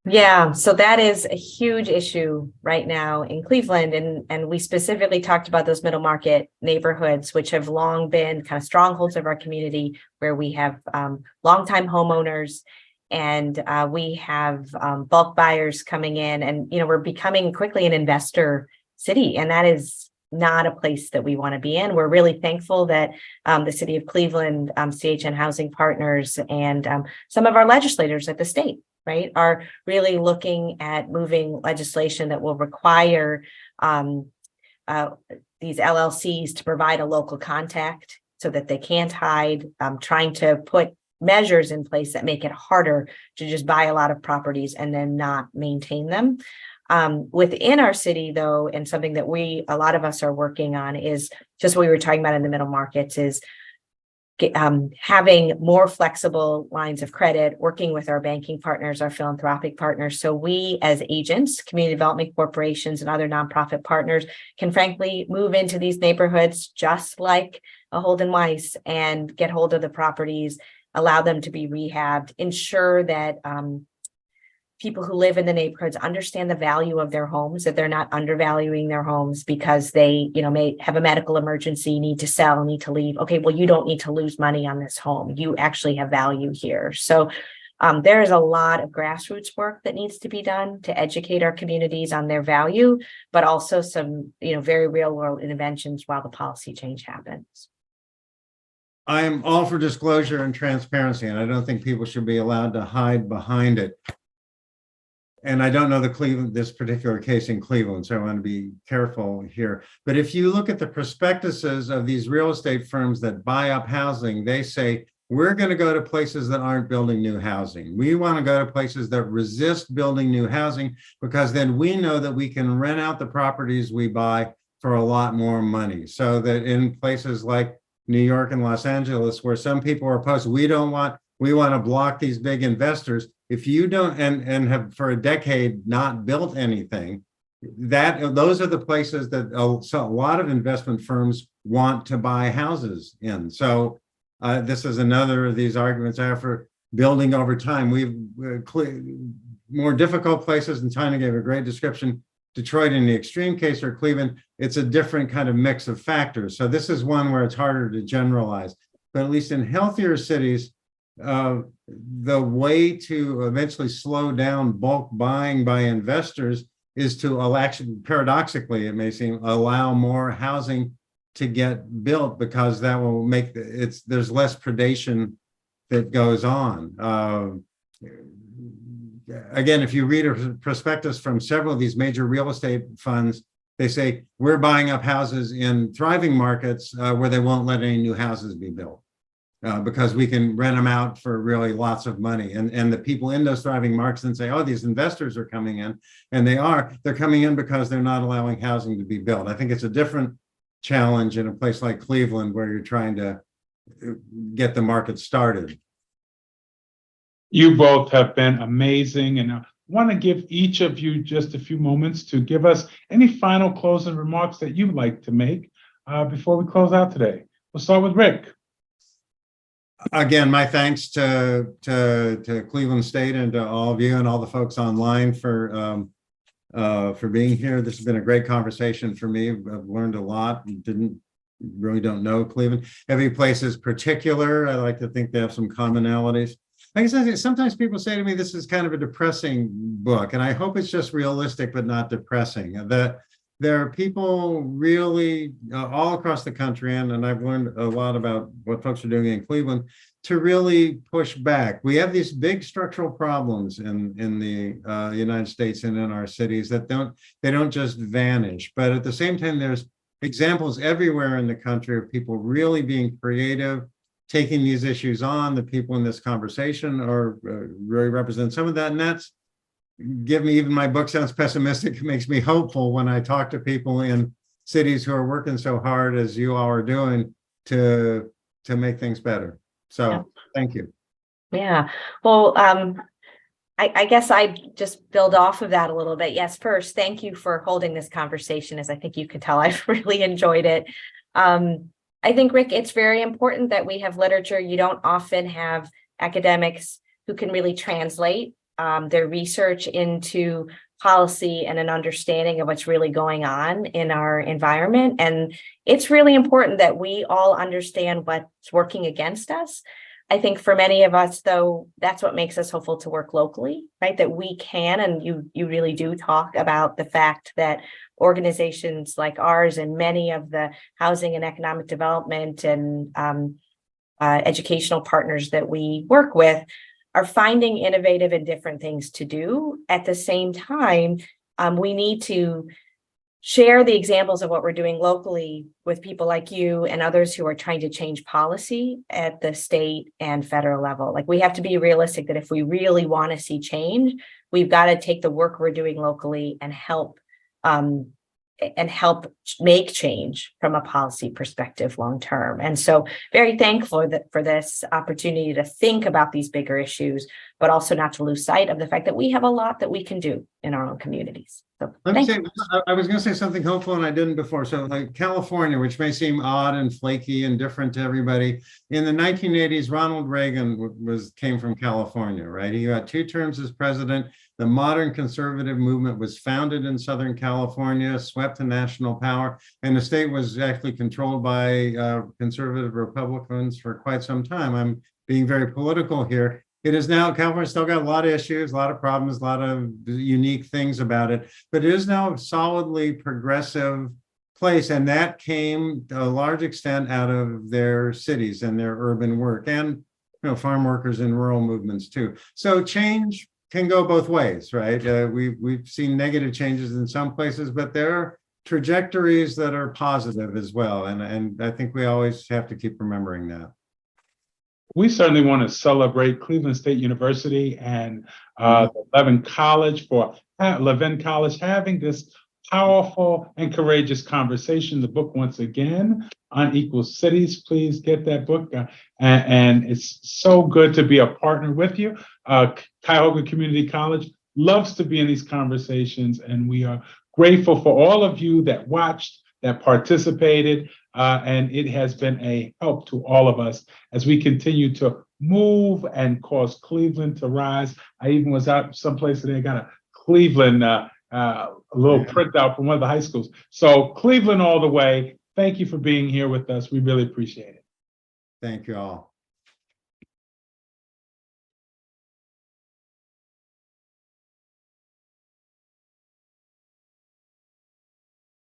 yeah, so that is a huge issue right now in Cleveland. And we specifically talked about those middle market neighborhoods, which have long been kind of strongholds of our community, where we have longtime homeowners. And we have bulk buyers coming in, and we're becoming quickly an investor city, and that is not a place that we want to be in. We're really thankful that the city of Cleveland, CHN Housing Partners, and some of our legislators at the state, right, are really looking at moving legislation that will require these LLCs to provide a local contact so that they can't hide, trying to put measures in place that make it harder to just buy a lot of properties and then not maintain them. Within our city, though, and something that a lot of us are working on is just what we were talking about in the middle markets, is having more flexible lines of credit, working with our banking partners, our philanthropic partners. So we as agents, community development corporations, and other nonprofit partners can frankly move into these neighborhoods just like a Holden Weiss and get hold of the properties, allow them to be rehabbed, ensure that people who live in the neighborhoods understand the value of their homes, that they're not undervaluing their homes because they, may have a medical emergency, need to sell, need to leave. Okay, well, you don't need to lose money on this home. You actually have value here. So there is a lot of grassroots work that needs to be done to educate our communities on their value, but also some, very real world interventions while the policy change happens. I'm all for disclosure and transparency, and I don't think people should be allowed to hide behind it. And I don't know this particular case in Cleveland, so I want to be careful here. But if you look at the prospectuses of these real estate firms that buy up housing, they say, we're going to go to places that aren't building new housing. We want to go to places that resist building new housing, because then we know that we can rent out the properties we buy for a lot more money. So that in places like New York and Los Angeles, where some people are opposed, we want to block these big investors. If you don't and have for a decade not built anything, those are the places that a lot of investment firms want to buy houses in. So this is another of these arguments I have for building over time. We've more difficult places, and Tanya gave a great description. Detroit in the extreme case, or Cleveland, it's a different kind of mix of factors. So this is one where it's harder to generalize. But at least in healthier cities, the way to eventually slow down bulk buying by investors is to actually, paradoxically, it may seem, allow more housing to get built, because that will make there's less predation that goes on. Again, if you read a prospectus from several of these major real estate funds, They say, we're buying up houses in thriving markets where they won't let any new houses be built. Because we can rent them out for really lots of money. And the people in those thriving markets then say, oh, these investors are coming in. And they're coming in because they're not allowing housing to be built. I think it's a different challenge in a place like Cleveland where you're trying to get the market started. You both have been amazing. And I want to give each of you just a few moments to give us any final closing remarks that you'd like to make before we close out today. We'll start with Rick. Again, my thanks to Cleveland State and to all of you and all the folks online for being here. This has been a great conversation for me. I've learned a lot. Really don't know Cleveland. Every place is particular. I like to think they have some commonalities. Like I said, sometimes people say to me, this is kind of a depressing book, and I hope it's just realistic but not depressing. There are people really all across the country, and I've learned a lot about what folks are doing in Cleveland to really push back. We have these big structural problems in the United States and in our cities that don't just vanish. But at the same time, there's examples everywhere in the country of people really being creative, taking these issues on. The people in this conversation are really represent some of that, and that's even my book sounds pessimistic. It makes me hopeful when I talk to people in cities who are working so hard as you all are doing to make things better. So Thank you. Yeah. Well, I guess I just build off of that a little bit. Yes, first, thank you for holding this conversation. As I think you can tell, I've really enjoyed it. I think, Rick, it's very important that we have literature. You don't often have academics who can really translate their research into policy and an understanding of what's really going on in our environment. And it's really important that we all understand what's working against us. I think for many of us, though, that's what makes us hopeful to work locally, right? That we can, and you really do talk about the fact that organizations like ours and many of the housing and economic development and educational partners that we work with are finding innovative and different things to do. At the same time, we need to share the examples of what we're doing locally with people like you and others who are trying to change policy at the state and federal level. Like, we have to be realistic that if we really want to see change, we've got to take the work we're doing locally and help make change from a policy perspective long term. And so very thankful for this opportunity to think about these bigger issues, but also not to lose sight of the fact that we have a lot that we can do in our own communities. So I was going to say something hopeful and I didn't before. So like California, which may seem odd and flaky and different to everybody, in the 1980s, Ronald Reagan came from California, right? He got 2 terms as president. The modern conservative movement was founded in Southern California, swept to national power, and the state was actually controlled by conservative Republicans for quite some time. I'm being very political here. It is now, California still got a lot of issues, a lot of problems, a lot of unique things about it, but it is now a solidly progressive place. And that came to a large extent out of their cities and their urban work and, farm workers and rural movements too. So change can go both ways, right? We've seen negative changes in some places, but there are trajectories that are positive as well. And I think we always have to keep remembering that. We certainly want to celebrate Cleveland State University and Levin College having this powerful and courageous conversation. The book, once again, Unequal Cities. Please get that book. And it's so good to be a partner with you. Cuyahoga Community College loves to be in these conversations, and we are grateful for all of you that watched, that participated, and it has been a help to all of us as we continue to move and cause Cleveland to rise. I even was out someplace today, got a Cleveland, a little printout from one of the high schools. So Cleveland all the way. Thank you for being here with us. We really appreciate it. Thank you all.